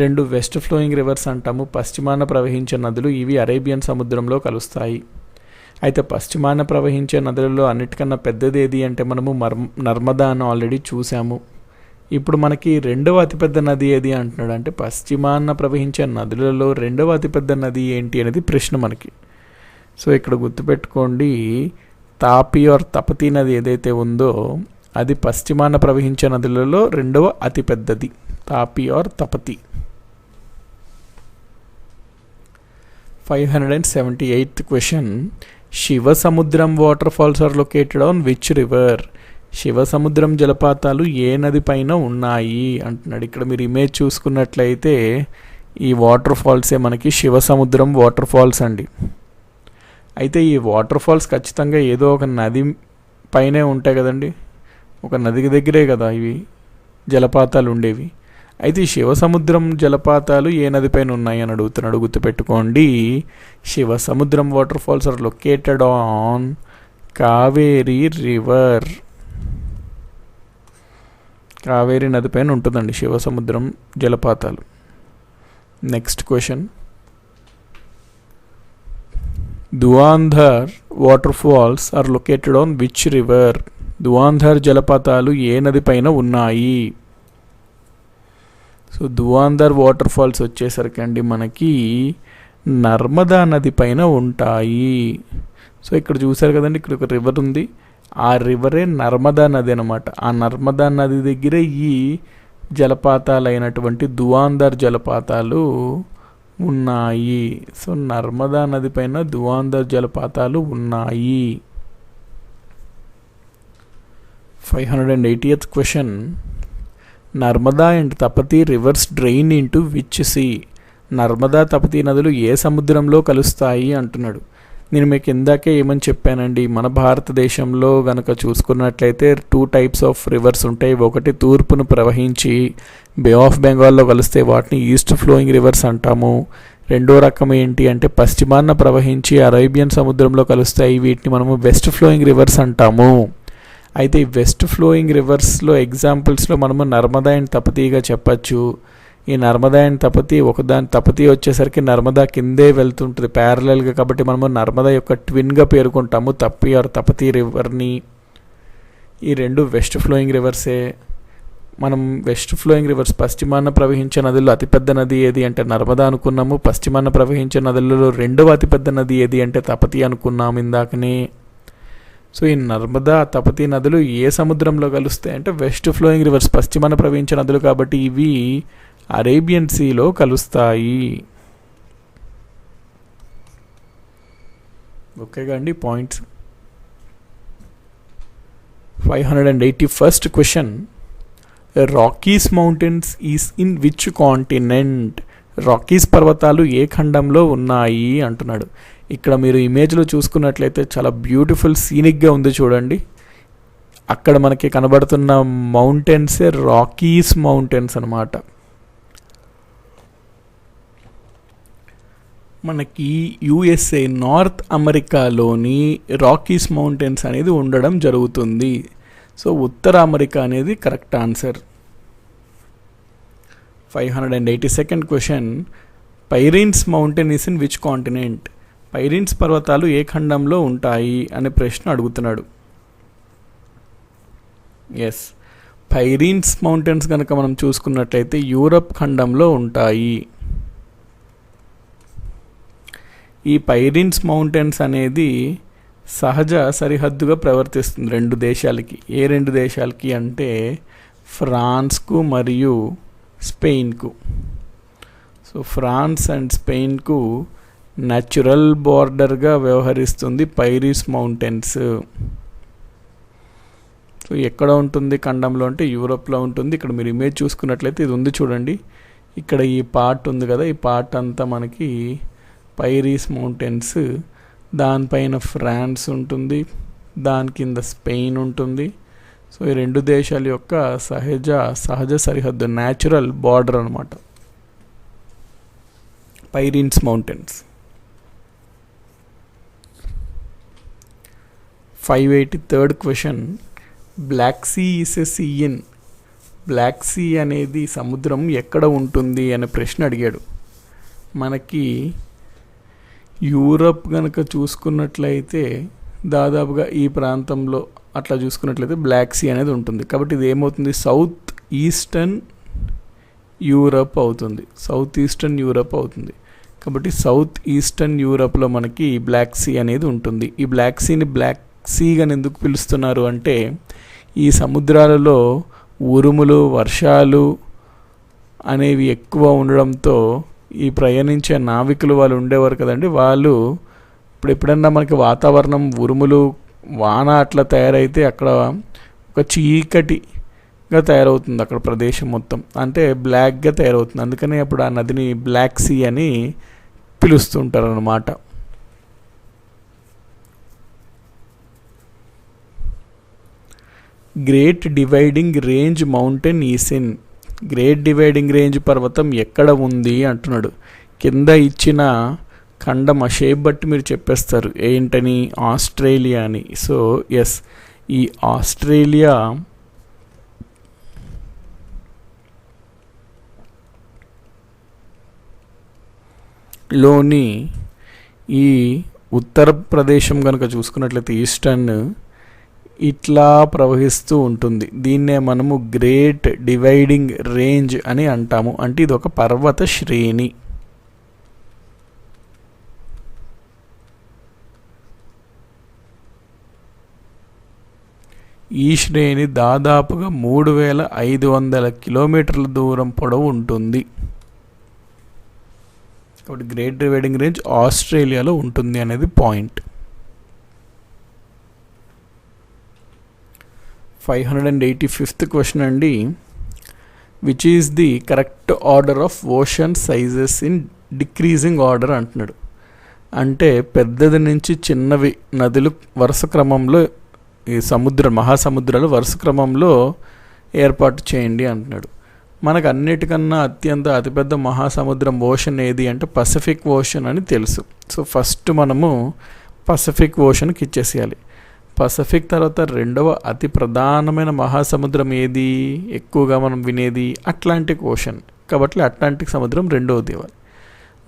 రెండు వెస్ట్ ఫ్లోయింగ్ రివర్స్ అంటాము, పశ్చిమాన ప్రవహించే నదులు, ఇవి అరేబియన్ సముద్రంలో కలుస్తాయి. అయితే పశ్చిమాన ప్రవహించే నదులలో అన్నిటికన్నా పెద్దది ఏది అంటే మనము నర్మదా అని ఆల్రెడీ చూసాము. ఇప్పుడు మనకి రెండవ అతిపెద్ద నది ఏది అంటున్నాడు అంటే పశ్చిమాన ప్రవహించే నదులలో రెండవ అతిపెద్ద నది ఏంటి అనేది ప్రశ్న మనకి. సో ఇక్కడ గుర్తుపెట్టుకోండి, తాపీ ఆర్ తపతీ నది ఏదైతే ఉందో అది పశ్చిమాన ప్రవహించే నదులలో రెండవ అతిపెద్దది, Tapi or Tapti. 578th question, Shivasamudram waterfalls are located on which river? Shivasamudram జలపాతాలు ఏ నది పైన ఉన్నాయి అంటున్నాడు. ఇక్కడ మీరు ఇమేజ్ చూసుకున్నట్లయితే ఈ వాటర్ ఫాల్సే మనకి శివసముద్రం వాటర్ ఫాల్స్ అండి. అయితే ఈ వాటర్ ఫాల్స్ ఖచ్చితంగా ఏదో ఒక నది పైనే ఉంటాయి కదండి, ఒక నదికి దగ్గరే కదా ఇవి జలపాతాలు ఉండేవి. అయితే ఈ శివసముద్రం జలపాతాలు ఏ నది పైన ఉన్నాయి అని అడుగుతున్నాడు. గుర్తుపెట్టుకోండి, Shivasamudram waterfalls are located on Kaveri river. Kaveri నది పైన ఉంటుందండి శివసముద్రం జలపాతాలు. Next question, Dhuandhar waterfalls are located on which river? Dhuandhar జలపాతాలు ఏ నది పైన ఉన్నాయి? సో దువాంధర్ వాటర్ ఫాల్స్ వచ్చేసరికి అండి మనకి నర్మదా నది పైన ఉంటాయి. సో ఇక్కడ చూసారు కదండి, ఇక్కడ ఒక రివర్ ఉంది, ఆ రివరే నర్మదా నది అనమాట. ఆ నర్మదా నది దగ్గర ఈ జలపాతాలు అయినటువంటి దువాంధర్ జలపాతాలు ఉన్నాయి. సో నర్మదా నది పైన దువాంధర్ జలపాతాలు ఉన్నాయి. 580th question, Narmada and Tapti rivers drain into which sea? Narmada Tapti నదులు ఏ సముద్రంలో కలుస్తాయి అంటున్నాడు. నేను మీకు ఇందాకే ఏమని చెప్పానండి, మన భారతదేశంలో గనక చూసుకున్నట్లయితే టూ టైప్స్ ఆఫ్ రివర్స్ ఉంటాయి. ఒకటి తూర్పును ప్రవహించి బే ఆఫ్ బెంగాల్లో కలిస్తే వాటిని ఈస్ట్ ఫ్లోయింగ్ రివర్స్ అంటాము. రెండో రకం ఏంటి అంటే పశ్చిమాన ప్రవహించి అరేబియన్ సముద్రంలో కలుస్తాయి, వీటిని మనము వెస్ట్ ఫ్లోయింగ్ రివర్స్ అంటాము. అయితే ఈ వెస్ట్ ఫ్లోయింగ్ రివర్స్లో ఎగ్జాంపుల్స్లో మనము నర్మదా అండ్ తపతీగా చెప్పచ్చు. ఈ నర్మదా అండ్ తపతీ ఒకదాని, తపతీ వచ్చేసరికి నర్మదా కిందే వెళ్తుంటుంది ప్యారలల్గా, కాబట్టి మనము నర్మదా యొక్క ట్విన్గా పేర్కొంటాము తప్పి ఆర్ తపతీ రివర్ని. ఈ రెండు వెస్ట్ ఫ్లోయింగ్ రివర్సే. మనం వెస్ట్ ఫ్లోయింగ్ రివర్స్ పశ్చిమాన ప్రవహించే నదుల్లో అతిపెద్ద నది ఏది అంటే నర్మదా అనుకున్నాము. పశ్చిమాన ప్రవహించే నదులలో రెండవ అతిపెద్ద నది ఏది అంటే తపతీ అనుకున్నాము ఇందాకనే. సో ఈ నర్మదా తపతీ నదులు ఏ సముద్రంలో కలుస్తాయి అంటే వెస్ట్ ఫ్లోయింగ్ రివర్స్ పశ్చిమాన ప్రవహించే నదులు, కాబట్టి ఇవి అరేబియన్ సీలో కలుస్తాయి. ఓకేగా అండి points. 581st question, Rockies mountains is in which continent? Rockies పర్వతాలు ఏ ఖండంలో ఉన్నాయి అంటున్నాడు. ఇక్కడ మీరు ఇమేజ్లో చూసుకున్నట్లయితే చాలా బ్యూటిఫుల్ సీనిక్గా ఉంది చూడండి. అక్కడ మనకి కనబడుతున్న మౌంటైన్సే రాకీస్ మౌంటైన్స్ అన్నమాట. మనకి యుఎస్ఏ నార్త్ అమెరికాలోని రాకీస్ మౌంటైన్స్ అనేది ఉండడం జరుగుతుంది. సో ఉత్తర అమెరికా అనేది correct answer. 582nd question, Pyrenees mountain is in which continent? Pyrenees పర్వతాలు ఏ ఖండంలో ఉంటాయి అనే ప్రశ్న అడుగుతున్నాడు. ఎస్, పైరిన్స్ మౌంటైన్స్ కనుక మనం చూసుకున్నట్లయితే యూరప్ ఖండంలో ఉంటాయి. ఈ పైరిన్స్ మౌంటైన్స్ అనేది సహజ సరిహద్దుగా ప్రవర్తిస్తుంది రెండు దేశాలకి. ఏ రెండు దేశాలకి అంటే ఫ్రాన్స్కు మరియు స్పెయిన్కు. సో ఫ్రాన్స్ అండ్ స్పెయిన్కు న్యాచురల్ బార్డర్గా వ్యవహరిస్తుంది పైరీస్ మౌంటైన్స్. సో ఎక్కడ ఉంటుంది ఖండంలో అంటే యూరోప్లో ఉంటుంది. ఇక్కడ మీరు ఇమేజ్ చూసుకున్నట్లయితే ఇది ఉంది చూడండి, ఇక్కడ ఈ పార్ట్ ఉంది కదా, ఈ పార్ట్ అంతా మనకి పైరీస్ మౌంటైన్స్, దానిపైన ఫ్రాన్స్ ఉంటుంది, దాని కింద స్పెయిన్ ఉంటుంది. సో ఈ రెండు దేశాల యొక్క సహజ సరిహద్దు, న్యాచురల్ బార్డర్ అనమాట Pyrenees mountains. 583rd question, Black Sea is a sea in. Black Sea అనేది సముద్రం ఎక్కడ ఉంటుంది అనే ప్రశ్న అడిగాడు. మనకి యూరప్ కనుక చూసుకున్నట్లయితే దాదాపుగా ఈ ప్రాంతంలో అట్లా చూసుకున్నట్లయితే బ్లాక్ సీ అనేది ఉంటుంది. కాబట్టి ఇది ఏమవుతుంది, సౌత్ ఈస్టర్న్ యూరప్ అవుతుంది. సౌత్ ఈస్టర్న్ యూరప్ అవుతుంది. కాబట్టి సౌత్ ఈస్టర్న్ యూరప్లో మనకి బ్లాక్ సీ అనేది ఉంటుంది. ఈ బ్లాక్ సీని బ్లాక్ సీగా ఎందుకు పిలుస్తున్నారు అంటే ఈ సముద్రాలలో ఉరుములు, వర్షాలు అనేవి ఎక్కువ ఉండడంతో ఈ ప్రయాణించే నావికులు వాళ్ళు ఉండేవారు కదండి, వాళ్ళు ఇప్పుడు ఎప్పుడన్నా మనకి వాతావరణం ఉరుములు వాన అట్లా తయారైతే అక్కడ ఒక చీకటిగా తయారవుతుంది అక్కడ ప్రదేశం మొత్తం, అంటే బ్లాక్గా తయారవుతుంది. అందుకని అప్పుడు ఆ నదిని బ్లాక్ సీ అని పిలుస్తుంటారు అన్నమాట. Great dividing range mountain is in. Great dividing range పర్వతం ఎక్కడ ఉంది అంటున్నాడు. కింద ఇచ్చిన ఖండం ఆ షేప్ బట్టి మీరు చెప్పేస్తారు ఏంటని, ఆస్ట్రేలియా అని. సో ఎస్, ఈ ఆస్ట్రేలియా లోని ఈ ఉత్తరప్రదేశం కనుక చూసుకున్నట్లయితే ఈస్టర్న్ ఇట్లా ప్రవహిస్తూ ఉంటుంది. దీన్నే మనము గ్రేట్ డివైడింగ్ రేంజ్ అని అంటాము. అంటే ఇది ఒక పర్వత శ్రేణి. ఈ శ్రేణి దాదాపుగా 3500 కిలోమీటర్ల దూరం పొడవు ఉంటుంది. కాబట్టి గ్రేట్ డివైడింగ్ రేంజ్ ఆస్ట్రేలియాలో ఉంటుంది అనేది పాయింట్. 585th క్వశ్చన్ అండి, which is the correct order of ocean sizes in decreasing order అంటున్నాడు. అంటే పెద్దది నుంచి చిన్నవి నదులు వరుస క్రమంలో, ఈ మహాసముద్రాలు వరుస క్రమంలో ఏర్పాటు చేయండి అంటున్నాడు. మనకు అన్నిటికన్నా అతిపెద్ద మహాసముద్రం ఓషన్ ఏది అంటే పసిఫిక్ ఓషన్ అని తెలుసు. సో ఫస్ట్ మనము పసిఫిక్ ఓషన్కి ఇచ్చేసేయాలి. పసిఫిక్ తర్వాత రెండవ అతి ప్రధానమైన మహాసముద్రం ఏది, ఎక్కువగా మనం వినేది అట్లాంటిక్ ఓషన్. కాబట్టి అట్లాంటిక్ సముద్రం రెండవది ఇవ్వాలి.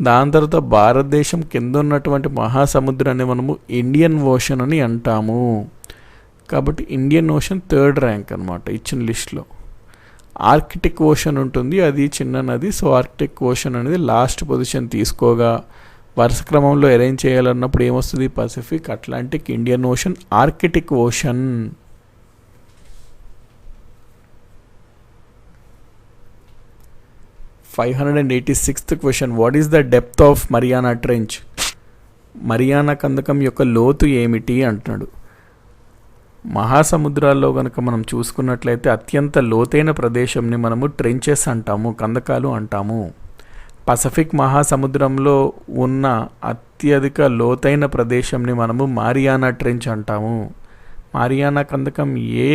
దాని తర్వాత భారతదేశం కింద ఉన్నటువంటి మహాసముద్రాన్ని మనము ఇండియన్ ఓషన్ అని అంటాము. కాబట్టి ఇండియన్ ఓషన్ 3rd ర్యాంక్ అనమాట ఇచ్చిన లిస్ట్లో. ఆర్కిటిక్ ఓషన్ ఉంటుంది, అది చిన్న నది. సో ఆర్కిటిక్ ఓషన్ అనేది లాస్ట్ పొజిషన్ తీసుకోగా వరుస క్రమంలో అరేంజ్ చేయాలన్నప్పుడు ఏమొస్తుంది, Pacific, Atlantic, Indian Ocean, Arctic Ocean. (586th question), what is the depth of Mariana Trench. Mariana కందకం యొక్క లోతు ఏమిటి అంటున్నాడు. మహాసముద్రాల్లో కనుక మనం చూసుకున్నట్లయితే అత్యంత లోతైన ప్రదేశంని మనము ట్రెంచెస్ అంటాము, కందకాలు అంటాము. పసిఫిక్ మహాసముద్రంలో ఉన్న అత్యధిక లోతైన ప్రదేశంని మనము మారియానా ట్రెంచ్ అంటాము. మారియానా కందకం ఏ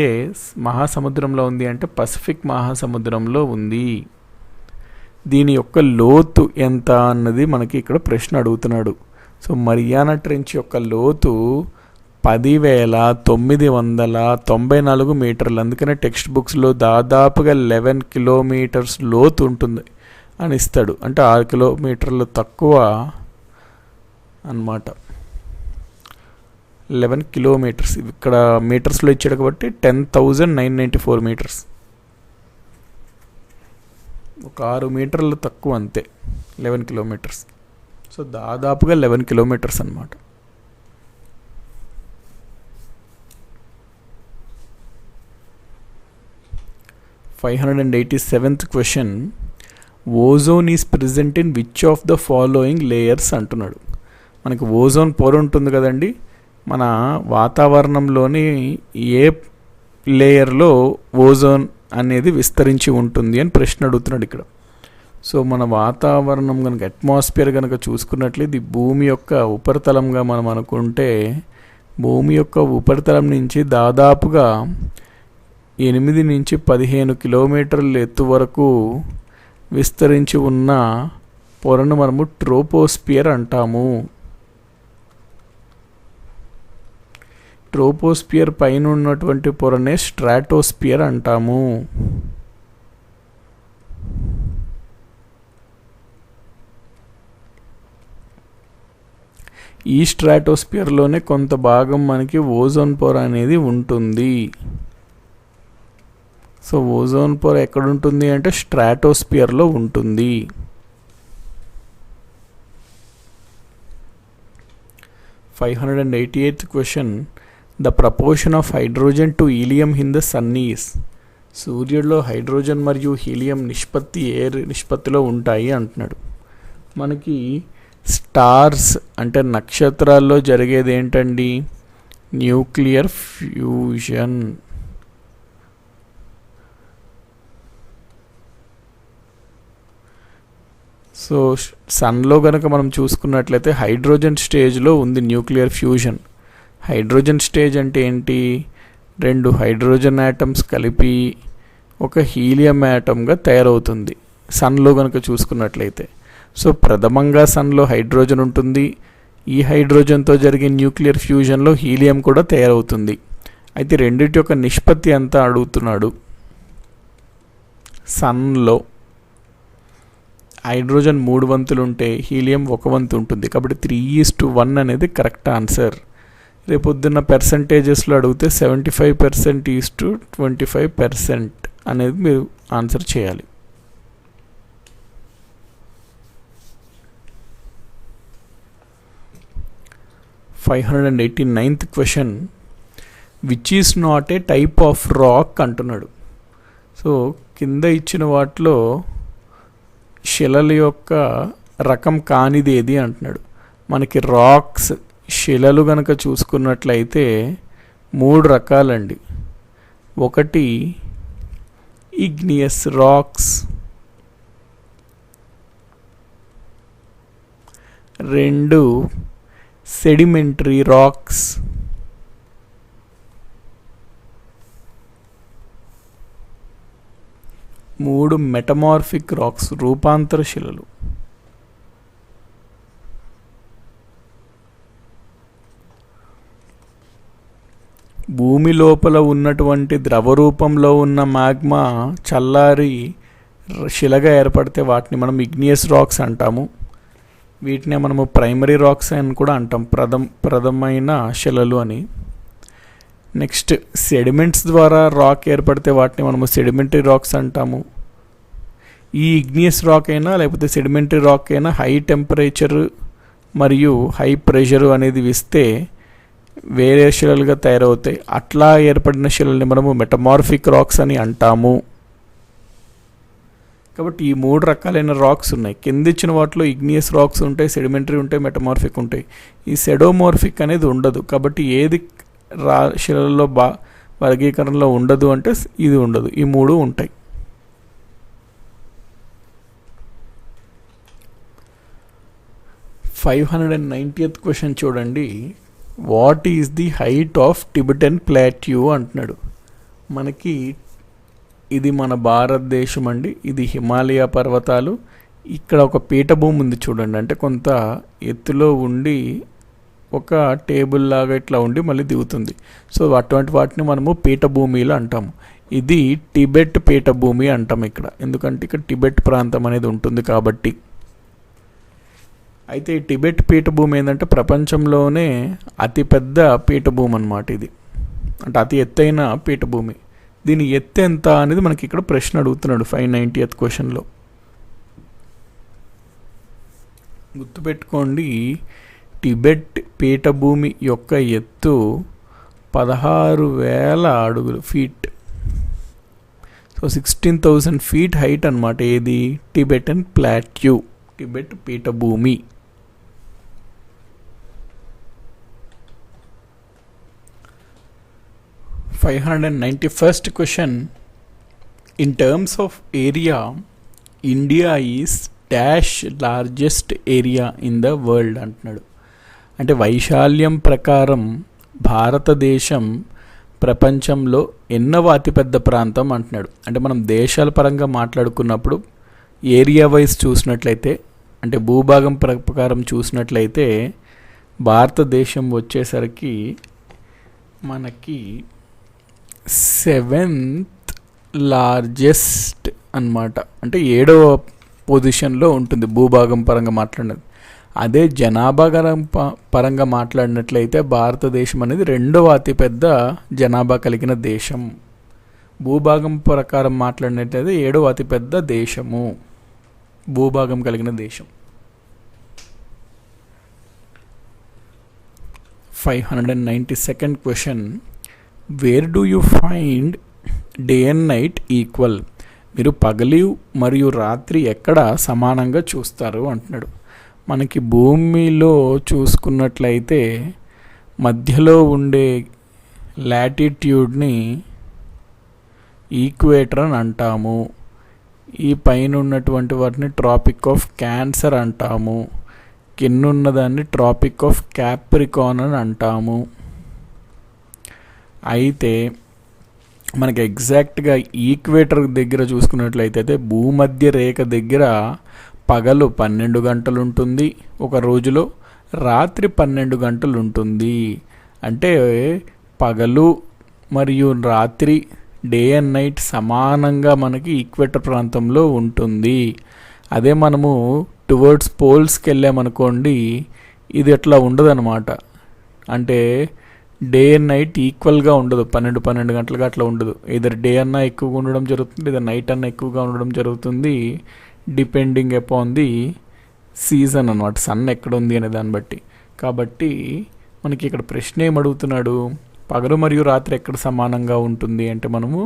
మహాసముద్రంలో ఉంది అంటే పసిఫిక్ మహాసముద్రంలో ఉంది. దీని యొక్క లోతు ఎంత అన్నది మనకి ఇక్కడ ప్రశ్న అడుగుతున్నాడు. సో మరియానా ట్రెంచ్ యొక్క లోతు 10,994 మీటర్లు. అందుకనే టెక్స్ట్ బుక్స్లో దాదాపుగా 11 కిలోమీటర్స్ లోతు ఉంటుంది అని ఇస్తాడు. అంటే 6 కిలోమీటర్లు తక్కువ అన్నమాట. 11 కిలోమీటర్స్ ఇక్కడ మీటర్స్లో ఇచ్చాడు కాబట్టి 10,994 మీటర్స్. ఒక 6 మీటర్లు తక్కువ అంతే 11 కిలోమీటర్స్. సో దాదాపుగా 11 కిలోమీటర్స్ అన్నమాట. 587th question, ozone is present in which of the following layers అంటున్నాడు. మనకి ఓజోన్ పొర ఉంటుంది కదండి, మన వాతావరణంలోని ఏ లేయర్లో ఓజోన్ అనేది విస్తరించి ఉంటుంది అని ప్రశ్న అడుగుతున్నాడు ఇక్కడ. సో మన వాతావరణం కనుక అట్మాస్ఫియర్ కనుక చూసుకున్నట్లయితే ఇది భూమి యొక్క ఉపరితలంగా మనం అనుకుంటే, భూమి యొక్క ఉపరితలం నుంచి దాదాపుగా 8 నుంచి 15 కిలోమీటర్ల ఎత్తు వరకు విస్తరించి ఉన్న పొరను మనము ట్రోపోస్పియర్ అంటాము. ట్రోపోస్పియర్ పైన ఉన్నటువంటి పొరనే స్ట్రాటోస్పియర్ అంటాము. ఈ స్ట్రాటోస్పియర్లోనే కొంత భాగం మనకి ఓజోన్ పొర అనేది ఉంటుంది. సో ఓజోన్ పొర ఎక్కడ ఉంటుంది అంటే స్ట్రాటోస్పియర్లో ఉంటుంది. (588th question), the proportion of hydrogen to helium in the sun is. సూర్యుడిలో హైడ్రోజన్ మరియు హీలియం నిష్పత్తి ఏ నిష్పత్తిలో ఉంటాయి అంటున్నాడు. మనకి స్టార్స్ అంటే నక్షత్రాల్లో జరిగేది ఏంటండి? Nuclear fusion. సో సన్లో కనుక మనం చూసుకున్నట్లయితే హైడ్రోజన్ స్టేజ్లో ఉంది న్యూక్లియర్ ఫ్యూజన్. హైడ్రోజన్ స్టేజ్ అంటే ఏంటి? 2 హైడ్రోజన్ యాటమ్స్ కలిపి ఒక హీలియం యాటమ్గా తయారవుతుంది సన్లో కనుక చూసుకున్నట్లయితే. సో ప్రథమంగా సన్లో హైడ్రోజన్ ఉంటుంది. ఈ హైడ్రోజన్తో జరిగే న్యూక్లియర్ ఫ్యూజన్లో హీలియం కూడా తయారవుతుంది. అయితే రెండింటి యొక్క నిష్పత్తి ఎంత అడుగుతున్నాడు. సన్లో హైడ్రోజన్ 3 వంతులు ఉంటే హీలియం 1 వంతు ఉంటుంది. కాబట్టి 3:1 అనేది కరెక్ట్ ఆన్సర్. రేపొద్దున్న పర్సంటేజెస్లో అడిగితే 75% 25% అనేది మీరు ఆన్సర్ చేయాలి. (589th question), which is not a type of rock అంటున్నాడు. సో కింద ఇచ్చిన వాటిలో శిలల యొక్క రకం కానిది ఏది అంటున్నాడు. మనకి రాక్స్ శిలలు గనక చూసుకున్నట్లయితే 3 రకాలండి. ఒకటి igneous rocks, 2 sedimentary rocks, 3 metamorphic rocks రూపాంతర శిలలు. భూమి లోపల ఉన్నటువంటి ద్రవ రూపంలో ఉన్న మాగ్మా చల్లారి శిలగా ఏర్పడితే వాటిని మనం ఇగ్నియస్ రాక్స్ అంటాము. వీటినే మనము ప్రైమరీ రాక్స్ అని కూడా అంటాం, ప్రథమైన శిలలు అని. నెక్స్ట్ సెడిమెంట్స్ ద్వారా రాక్ ఏర్పడితే వాటిని మనము సెడిమెంటరీ రాక్స్ అంటాము. ఈ ఇగ్నియస్ రాక్ అయినా లేకపోతే సెడిమెంటరీ రాక్ అయినా హై టెంపరేచర్ మరియు హై ప్రెషర్ అనేది ఇస్తే వేరే శిలలుగా తయారవుతాయి. అట్లా ఏర్పడిన శిలల్ని మనము మెటమార్ఫిక్ రాక్స్ అని అంటాము. కాబట్టి ఈ 3 రకాలైన రాక్స్ ఉన్నాయి. కింద ఇచ్చిన వాటిలో ఇగ్నియస్ రాక్స్ ఉంటాయి, సెడిమెంటరీ ఉంటాయి, మెటమార్ఫిక్ ఉంటాయి. ఈ సెడోమార్ఫిక్ అనేది ఉండదు. కాబట్టి ఏది శిలల్లో వర్గీకరణలో ఉండదు అంటే ఇది ఉండదు. ఈ 3 ఉంటాయి. (590th క్వశ్చన్) చూడండి. What is the height of Tibetan plateau అంటున్నాడు. మనకి ఇది మన భారతదేశం అండి. ఇది హిమాలయ పర్వతాలు. ఇక్కడ ఒక పీఠభూమి ఉంది చూడండి. అంటే కొంత ఎత్తులో ఉండి ఒక టేబుల్ లాగా ఇట్లా ఉండి మళ్ళీ దిగుతుంది. సో అటువంటి వాటిని మనము పీఠభూమిలు అంటాము. ఇది టిబెట్ పీఠభూమి అంటాం ఇక్కడ, ఎందుకంటే ఇక్కడ టిబెట్ ప్రాంతం అనేది ఉంటుంది కాబట్టి. అయితే ఈ టిబెట్ పీఠభూమి ఏంటంటే ప్రపంచంలోనే అతిపెద్ద పీఠభూమి అన్నమాట ఇది. అంటే అతి ఎత్తైన పీఠభూమి. దీని ఎత్తు ఎంత అనేది మనకి ఇక్కడ ప్రశ్న అడుగుతున్నాడు 590th క్వశ్చన్లో. గుర్తుపెట్టుకోండి, టిబెట్ పీఠభూమి యొక్క ఎత్తు 16,000 అడుగులు, ఫీట్. సో 16,000 feet హైట్ అనమాట. ఏది? టిబెటన్ ప్లాట్యూ, టిబెట్ పీఠభూమి. (591st question). In terms of area, India is dash largest area in the world అంటున్నాడు. అంటే వైశాల్యం ప్రకారం భారతదేశం ప్రపంచంలో ఎన్నవ అతిపెద్ద ప్రాంతం అంటున్నాడు. అంటే మనం దేశాల పరంగా మాట్లాడుకున్నప్పుడు ఏరియా వైజ్ చూసినట్లయితే, అంటే భూభాగం ప్రకారం చూసినట్లయితే భారతదేశం వచ్చేసరికి మనకి 7th లార్జెస్ట్ అన్నమాట. అంటే 7వ పొజిషన్లో ఉంటుంది భూభాగం పరంగా మాట్లాడినది. అదే జనాభా పరంగా మాట్లాడినట్లయితే భారతదేశం అనేది 2వ అతిపెద్ద జనాభా కలిగిన దేశం. భూభాగం ప్రకారం మాట్లాడినట్లయితే 7వ అతిపెద్ద దేశము, భూభాగం కలిగిన దేశం. 592nd question. Where do you find day and night equal? మీరు పగలు మరియు రాత్రి ఎక్కడ సమానంగా చూస్తారు అంటున్నాడు. మనకి భూమిలో చూసుకున్నట్లయితే మధ్యలో ఉండే లాటిట్యూడ్ని ఈక్వేటర్ అని అంటాము. ఈ పైన ఉన్నటువంటి వాటిని ట్రాపిక్ ఆఫ్ క్యాన్సర్ అంటాము. కింద ఉన్నదాన్ని ట్రాపిక్ ఆఫ్ క్యాప్రికాన్ అని అంటాము. అయితే మనకి ఎగ్జాక్ట్గా ఈక్వేటర్ దగ్గర చూసుకున్నట్లయితే భూమధ్య రేఖ దగ్గర పగలు 12 గంటలు ఉంటుంది ఒక రోజులో, రాత్రి 12 గంటలు ఉంటుంది. అంటే పగలు మరియు రాత్రి, డే అండ్ నైట్ సమానంగా మనకి ఈక్వేటర్ ప్రాంతంలో ఉంటుంది. అదే మనము టువర్డ్స్ పోల్స్కి వెళ్ళామనుకోండి, ఇది అట్లా ఉండదు అనమాట. అంటే డే అండ్ నైట్ ఈక్వల్గా ఉండదు, 12 గంటలుగా అట్లా ఉండదు. ఇద్దరు డే అన్నా ఎక్కువగా ఉండడం జరుగుతుంది, లేదా నైట్ అన్నా ఎక్కువగా ఉండడం జరుగుతుంది, డిపెండింగ్ అపాన్ ది సీజన్ అనమాట, సన్ ఎక్కడ ఉంది అనే దాన్ని బట్టి. కాబట్టి మనకి ఇక్కడ ప్రశ్న ఏమడుగుతున్నాడు, పగలు మరియు రాత్రి ఎక్కడ సమానంగా ఉంటుంది అంటే మనము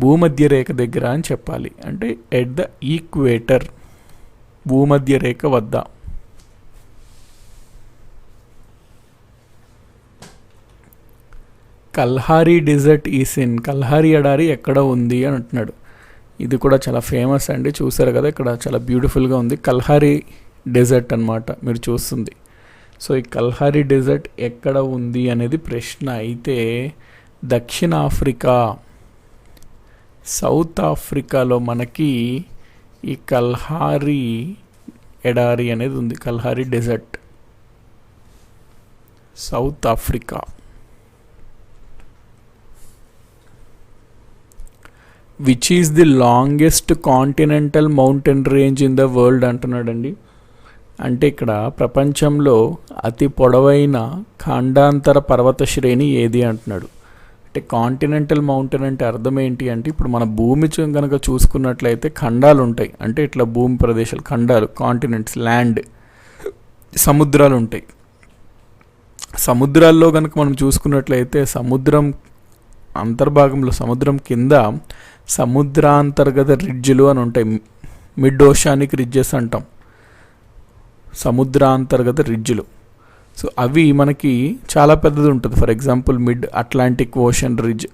భూమధ్య రేఖ దగ్గర అని చెప్పాలి. అంటే ఎట్ ద ఈక్వేటర్, భూమధ్య రేఖ వద్ద. కల్హారీ డెజర్ట్ ఈస్ ఇన్, కల్హారీ ఎడారి ఎక్కడ ఉంది అని అంటున్నాడు. ఇది కూడా చాలా ఫేమస్ అండి, చూసారు కదా ఇక్కడ చాలా బ్యూటిఫుల్గా ఉంది. కల్హారీ డెజర్ట్ అన్నమాట మీరు చూస్తుంది. సో ఈ కల్హారీ డెజర్ట్ ఎక్కడ ఉంది అనేది ప్రశ్న. అయితే దక్షిణ ఆఫ్రికా, సౌత్ ఆఫ్రికాలో మనకి ఈ కల్హారీ ఎడారి అనేది ఉంది. Kalahari desert, South Africa. Which is the longest continental mountain range in the world అంటున్నాడండి. అంటే ఇక్కడ ప్రపంచంలో అతి పొడవైన ఖండాంతర పర్వత శ్రేణి ఏది అంటున్నాడు. అంటే కాంటినెంటల్ మౌంటైన్ అంటే అర్థం ఏంటి అంటే, ఇప్పుడు మన భూమి కనుక చూసుకున్నట్లయితే ఖండాలు ఉంటాయి. అంటే ఇట్లా భూమి ప్రదేశాలు, ఖండాలు, కాంటినెంట్స్, ల్యాండ్, సముద్రాలు ఉంటాయి. సముద్రాల్లో కనుక మనం చూసుకున్నట్లయితే సముద్రం అంతర్భాగంలో, సముద్రం కింద సముద్రాంతర్గత రిడ్జ్లు అని ఉంటాయి. మిడ్ ఓషానిక్ రిడ్జెస్ అంటాం, సముద్రాంతర్గత రిడ్జ్లు. సో అవి మనకి చాలా పెద్దది ఉంటుంది. For example mid Atlantic ocean ridge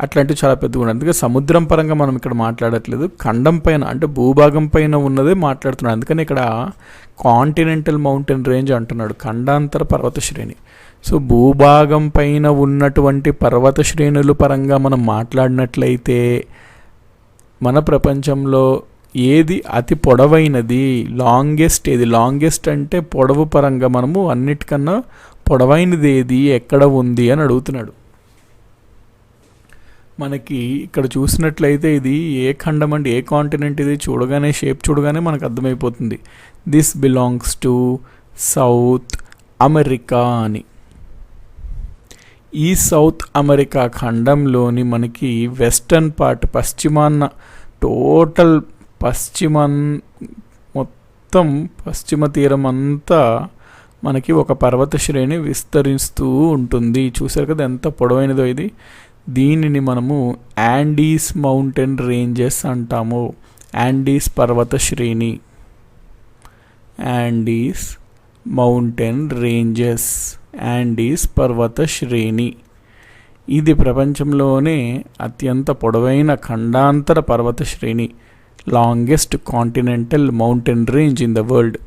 అట్లాంటివి చాలా పెద్దగా ఉంటుంది. అందుకే సముద్రం పరంగా మనం ఇక్కడ మాట్లాడట్లేదు, ఖండం పైన అంటే భూభాగం పైన ఉన్నదే మాట్లాడుతున్నాడు. అందుకని ఇక్కడ కాంటినెంటల్ మౌంటైన్ రేంజ్ అంటున్నాడు, ఖండాంతర పర్వత శ్రేణి. సో భూభాగం పైన ఉన్నటువంటి పర్వత శ్రేణుల పరంగా మనం మాట్లాడినట్లయితే మన ప్రపంచంలో ఏది అతి పొడవైనది, లాంగెస్ట్ ఏది, లాంగెస్ట్ అంటే పొడవు పరంగా మనము అన్నిటికన్నా పొడవైనది ఏది, ఎక్కడ ఉంది అని అడుగుతున్నాడు. మనకి ఇక్కడ చూసినట్లయితే ఇది ఏ ఖండం అంటే ఏ కాంటినెంట్ ఇది చూడగానే, షేప్ చూడగానే మనకు అర్థమైపోతుంది. This belongs to south America అని. ఈ సౌత్ అమెరికా ఖండంలోని మనకి వెస్టర్న్ పార్ట్, పశ్చిమాన, టోటల్ మొత్తం పశ్చిమ తీరం అంతా మనకి ఒక పర్వత శ్రేణి విస్తరిస్తూ ఉంటుంది. చూసారు కదా ఎంత పొడవైనదో ఇది. దీనిని మనము యాండీస్ మౌంటైన్ రేంజెస్ అంటాము. యాండీస్ పర్వత శ్రేణి, యాండీస్ మౌంటైన్ రేంజెస్, యాండీస్ పర్వత శ్రేణి. ఇది ప్రపంచంలోనే అత్యంత పొడవైన ఖండాంతర పర్వత శ్రేణి, longest continental mountain range in the world.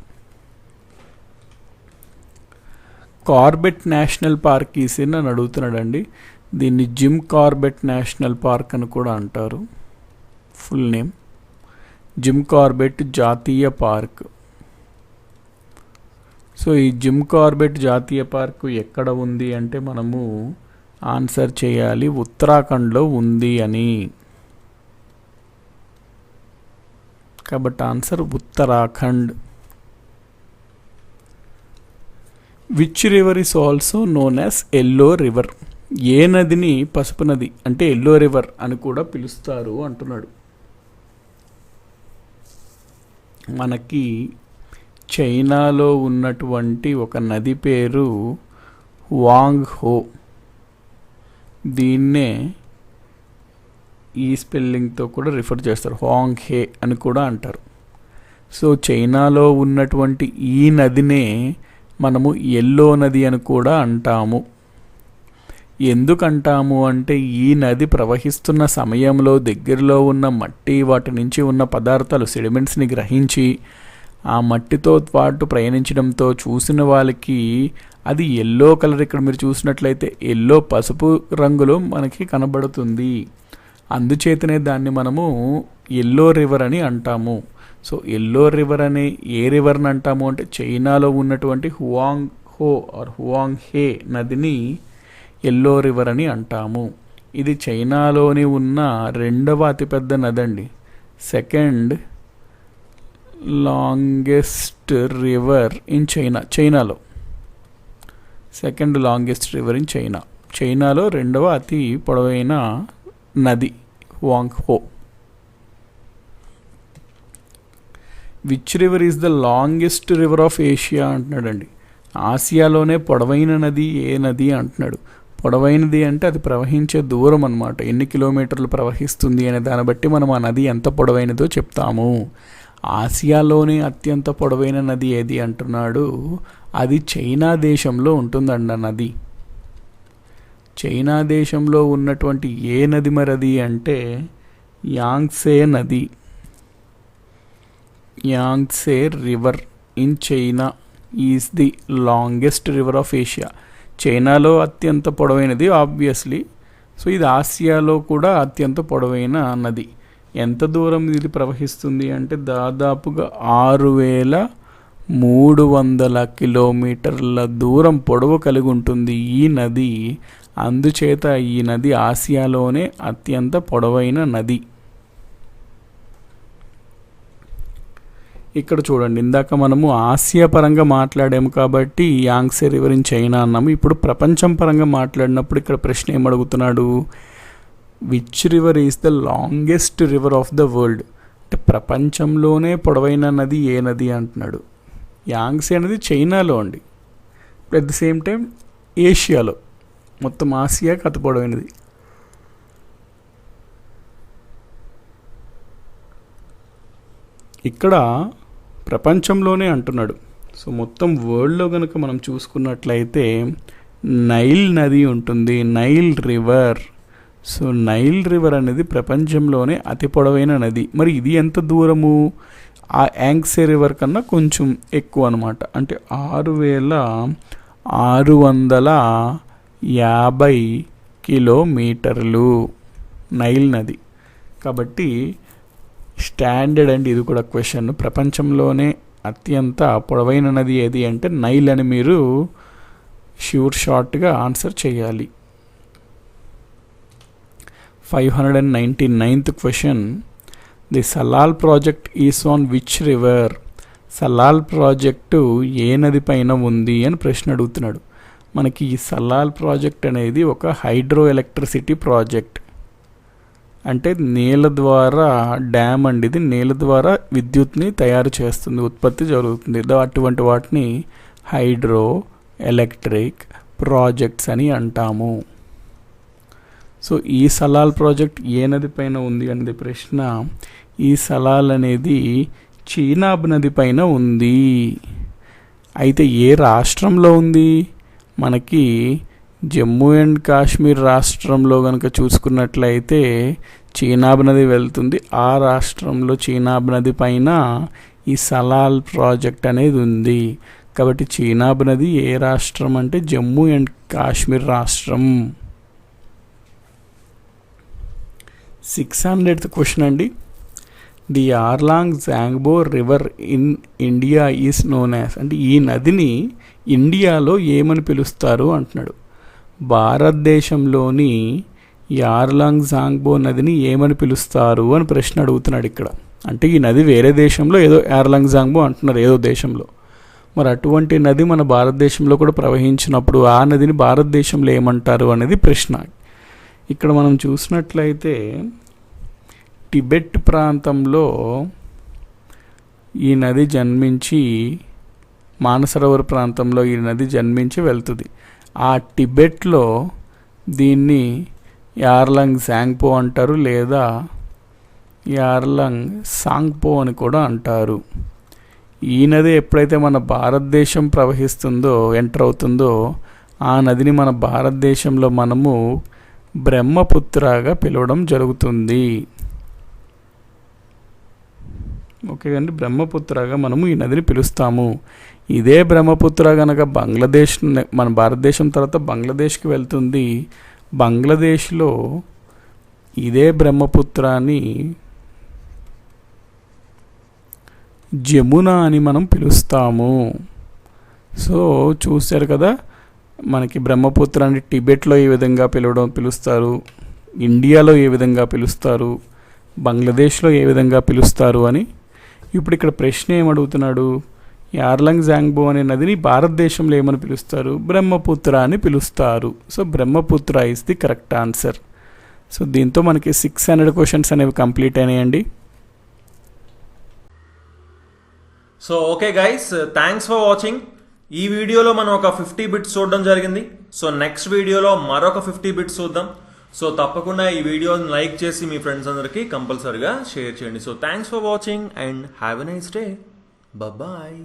Corbett National Park is in అని అడుగుతున్నాడండి. దీన్ని జిమ్ కార్బెట్ నేషనల్ పార్క్ అని కూడా అంటారు. ఫుల్ నేమ్ జిమ్ కార్బెట్ జాతీయ పార్క్. సో ఈ జిమ్ కార్బెట్ జాతీయ పార్కు ఎక్కడ ఉంది అంటే మనము ఆన్సర్ చేయాలి ఉత్తరాఖండ్లో ఉంది అని. కాబట్టి answer Uttarakhand. Which river is also known as Yellow River? ఏ నదిని పసుపు నది అంటే ఎల్లో రివర్ అని కూడా పిలుస్తారు అంటున్నాడు. మనకి చైనాలో ఉన్నటువంటి ఒక నది పేరు వాంగ్ హో. దీన్నే ఈ స్పెల్లింగ్తో కూడా రిఫర్ చేస్తారు, వాంగ్ హే అని కూడా అంటారు. సో చైనాలో ఉన్నటువంటి ఈ నదినే మనము ఎల్లో నది అని కూడా అంటాము. ఎందుకంటాము అంటే ఈ నది ప్రవహిస్తున్న సమయంలో దగ్గరలో ఉన్న మట్టి, వాటి నుంచి ఉన్న పదార్థాలు సెడిమెంట్స్ని గ్రహించి ఆ మట్టితో పాటు ప్రయాణించడంతో చూసిన వాళ్ళకి అది ఎల్లో కలర్, ఇక్కడ మీరు చూసినట్లయితే ఎల్లో పసుపు రంగులో మనకి కనబడుతుంది. అందుచేతనే దాన్ని మనము ఎల్లో రివర్ అని అంటాము. సో ఎల్లో రివర్ అనే ఏ రివర్ని అంటాము అంటే చైనాలో ఉన్నటువంటి హువాంగ్ హో ఆర్ హువాంగ్ హే నదిని ఎల్లో రివర్ అని అంటాము. ఇది చైనాలోని ఉన్న రెండవ అతిపెద్ద నది అండి. సెకండ్ లాంగెస్ట్ రివర్ ఇన్ చైనాలో సెకండ్ లాంగెస్ట్ రివర్ ఇన్ చైనాలో రెండవ అతి పొడవైన నది Huang Ho. Which river is the longest river of Asia అంటున్నాడండి. ఆసియాలోనే పొడవైన నది ఏ నది అంటున్నాడు. పొడవైనది అంటే అది ప్రవహించే దూరం అన్నమాట, ఎన్ని కిలోమీటర్లు ప్రవహిస్తుంది అనే దాన్ని బట్టి మనం ఆ నది ఎంత పొడవైనదో చెప్తాము. ఆసియాలోనే అత్యంత పొడవైన నది ఏది అంటున్నాడు. అది చైనా దేశంలో ఉంటుందండి ఆ నది. చైనా దేశంలో ఉన్నటువంటి ఏ నది మరది అంటే యాంగ్సే నది. Yangtze river in China is the longest river of Asia. చైనాలో అత్యంత పొడవైనది ఆబ్వియస్లీ. సో ఇది ఆసియాలో కూడా అత్యంత పొడవైన నది. ఎంత దూరం ఇది ప్రవహిస్తుంది అంటే దాదాపుగా 6300 కిలోమీటర్ల దూరం పొడవు కలిగి ఉంటుంది ఈ నది. అందుచేత ఈ నది ఆసియాలోనే అత్యంత పొడవైన నది. ఇక్కడ చూడండి, ఇందాక మనము ఆసియా పరంగా మాట్లాడాము కాబట్టి యాంగ్సే రివర్ ఇన్ చైనా అన్నాము. ఇప్పుడు ప్రపంచం పరంగా మాట్లాడినప్పుడు ఇక్కడ ప్రశ్న ఏమడుగుతున్నాడు, which river is the longest river of the world అంటే ప్రపంచంలోనే పొడవైన నది ఏ నది అంటున్నాడు. యాంగ్సే అనేది చైనాలో అండి, అట్ ద సేమ్ టైం ఏషియాలో, మొత్తం ఆసియాకి అతి పొడవైనది. ఇక్కడ ప్రపంచంలోనే అంటున్నాడు. సో మొత్తం వరల్డ్లో కనుక మనం చూసుకున్నట్లయితే నైల్ నది ఉంటుంది, Nile river. So Nile river అనేది ప్రపంచంలోనే అతి పొడవైన నది. మరి ఇది ఎంత దూరము? ఆ యాంగ్సే రివర్ కన్నా కొంచెం ఎక్కువ అనమాట, అంటే 6650 కిలోమీటర్లు నైల్ నది. కాబట్టి స్టాండర్డ్ అండి ఇది కూడా క్వశ్చన్. ప్రపంచంలోనే అత్యంత పొడవైన నది ఏది అంటే నైల్ అని మీరు షూర్ షార్ట్గా ఆన్సర్ చేయాలి. 599th question, the Salal project is on which river? Salal project ఏ నది పైన ఉంది అని ప్రశ్న అడుగుతున్నాడు. మనకి ఈ సలాల్ ప్రాజెక్ట్ అనేది ఒక హైడ్రో ఎలక్ట్రిసిటీ ప్రాజెక్ట్, అంటే నీళ్ళ ద్వారా డ్యామ్ అండి. ఇది నీళ్ళ ద్వారా విద్యుత్ని తయారు చేస్తుంది, ఉత్పత్తి జరుగుతుంది. అటువంటి వాటిని హైడ్రో ఎలక్ట్రిక్ ప్రాజెక్ట్స్ అని అంటాము. సో ఈ సలాల్ ప్రాజెక్ట్ ఏ నది పైన ఉంది అనేది ప్రశ్న. ఈ సలాల్ అనేది చీనాబ్ నది పైన ఉంది. అయితే ఏ రాష్ట్రంలో ఉంది? మనకి జమ్మూ అండ్ కాశ్మీర్ రాష్ట్రంలో కనుక చూసుకున్నట్లయితే చీనాబ్ నది వెళ్తుంది. ఆ రాష్ట్రంలో చీనాబ్ నది పైన ఈ సలాల్ ప్రాజెక్ట్ అనేది ఉంది. కాబట్టి చీనాబ్ నది ఏ రాష్ట్రం అంటే జమ్మూ అండ్ కాశ్మీర్ రాష్ట్రం. 600th క్వశ్చన్ అండి. The Yarlung Tsangpo river in India is known as, అంటే ఈ నదిని ఇండియాలో ఏమని పిలుస్తారు అంటున్నాడు. భారతదేశంలోని యార్లాంగ్ జాంగ్బో నదిని ఏమని పిలుస్తారు అని ప్రశ్న అడుగుతున్నాడు ఇక్కడ. అంటే ఈ నది వేరే దేశంలో ఏదో యార్లాంగ్ జాంగ్బో అంటున్నారు, ఏదో దేశంలో. మరి అటువంటి నది మన భారతదేశంలో కూడా ప్రవహించినప్పుడు ఆ నదిని భారతదేశంలో ఏమంటారు అనేది ప్రశ్న. ఇక్కడ మనం చూసినట్లయితే టిబెట్ ప్రాంతంలో ఈ నది జన్మించి, మానసరోవర్ ప్రాంతంలో ఈ నది జన్మించి వెళ్తుంది. ఆ టిబెట్లో దీన్ని యార్లాంగ్ జాంగ్పో అంటారు, లేదా యార్లాంగ్ సాంగ్పో అని కూడా అంటారు. ఈ నది ఎప్పుడైతే మన భారతదేశం ప్రవహిస్తుందో, ఎంటర్ అవుతుందో, ఆ నదిని మన భారతదేశంలో మనము బ్రహ్మపుత్రగా పిలవడం జరుగుతుంది. ఓకే అండి, బ్రహ్మపుత్రగా మనము ఈ నదిని పిలుస్తాము. ఇదే బ్రహ్మపుత్ర కనుక బంగ్లాదేశ్, మన భారతదేశం తర్వాత బంగ్లాదేశ్కి వెళ్తుంది. బంగ్లాదేశ్లో ఇదే బ్రహ్మపుత్రాన్ని జమున అని మనం పిలుస్తాము. సో చూశారు కదా, మనకి బ్రహ్మపుత్రాన్ని టిబెట్లో ఏ విధంగా పిలుస్తారు, ఇండియాలో ఏ విధంగా పిలుస్తారు, బంగ్లాదేశ్లో ఏ విధంగా పిలుస్తారు అని. ఇప్పుడు ఇక్కడ ప్రశ్న ఏమడుగుతున్నాడు, యార్లాంగ్ జాంగ్బో అనే నదిని భారతదేశంలో ఏమని పిలుస్తారు, బ్రహ్మపుత్ర అని పిలుస్తారు. So Brahmaputra is the correct answer. So దీంతో మనకి 600 క్వశ్చన్స్ అనేవి కంప్లీట్ అయినాయండి. So okay guys, thanks for watching. ఈ వీడియోలో మనం ఒక 50 బిట్స్ చూడడం జరిగింది. సో నెక్స్ట్ వీడియోలో మరొక 50 బిట్స్ చూద్దాం. సో తప్పకుండా ఈ వీడియోని లైక్ చేసి మీ ఫ్రెండ్స్ అందరికీ కంపల్సరీగా షేర్ చేయండి. So thanks for watching and have a nice day. Bye.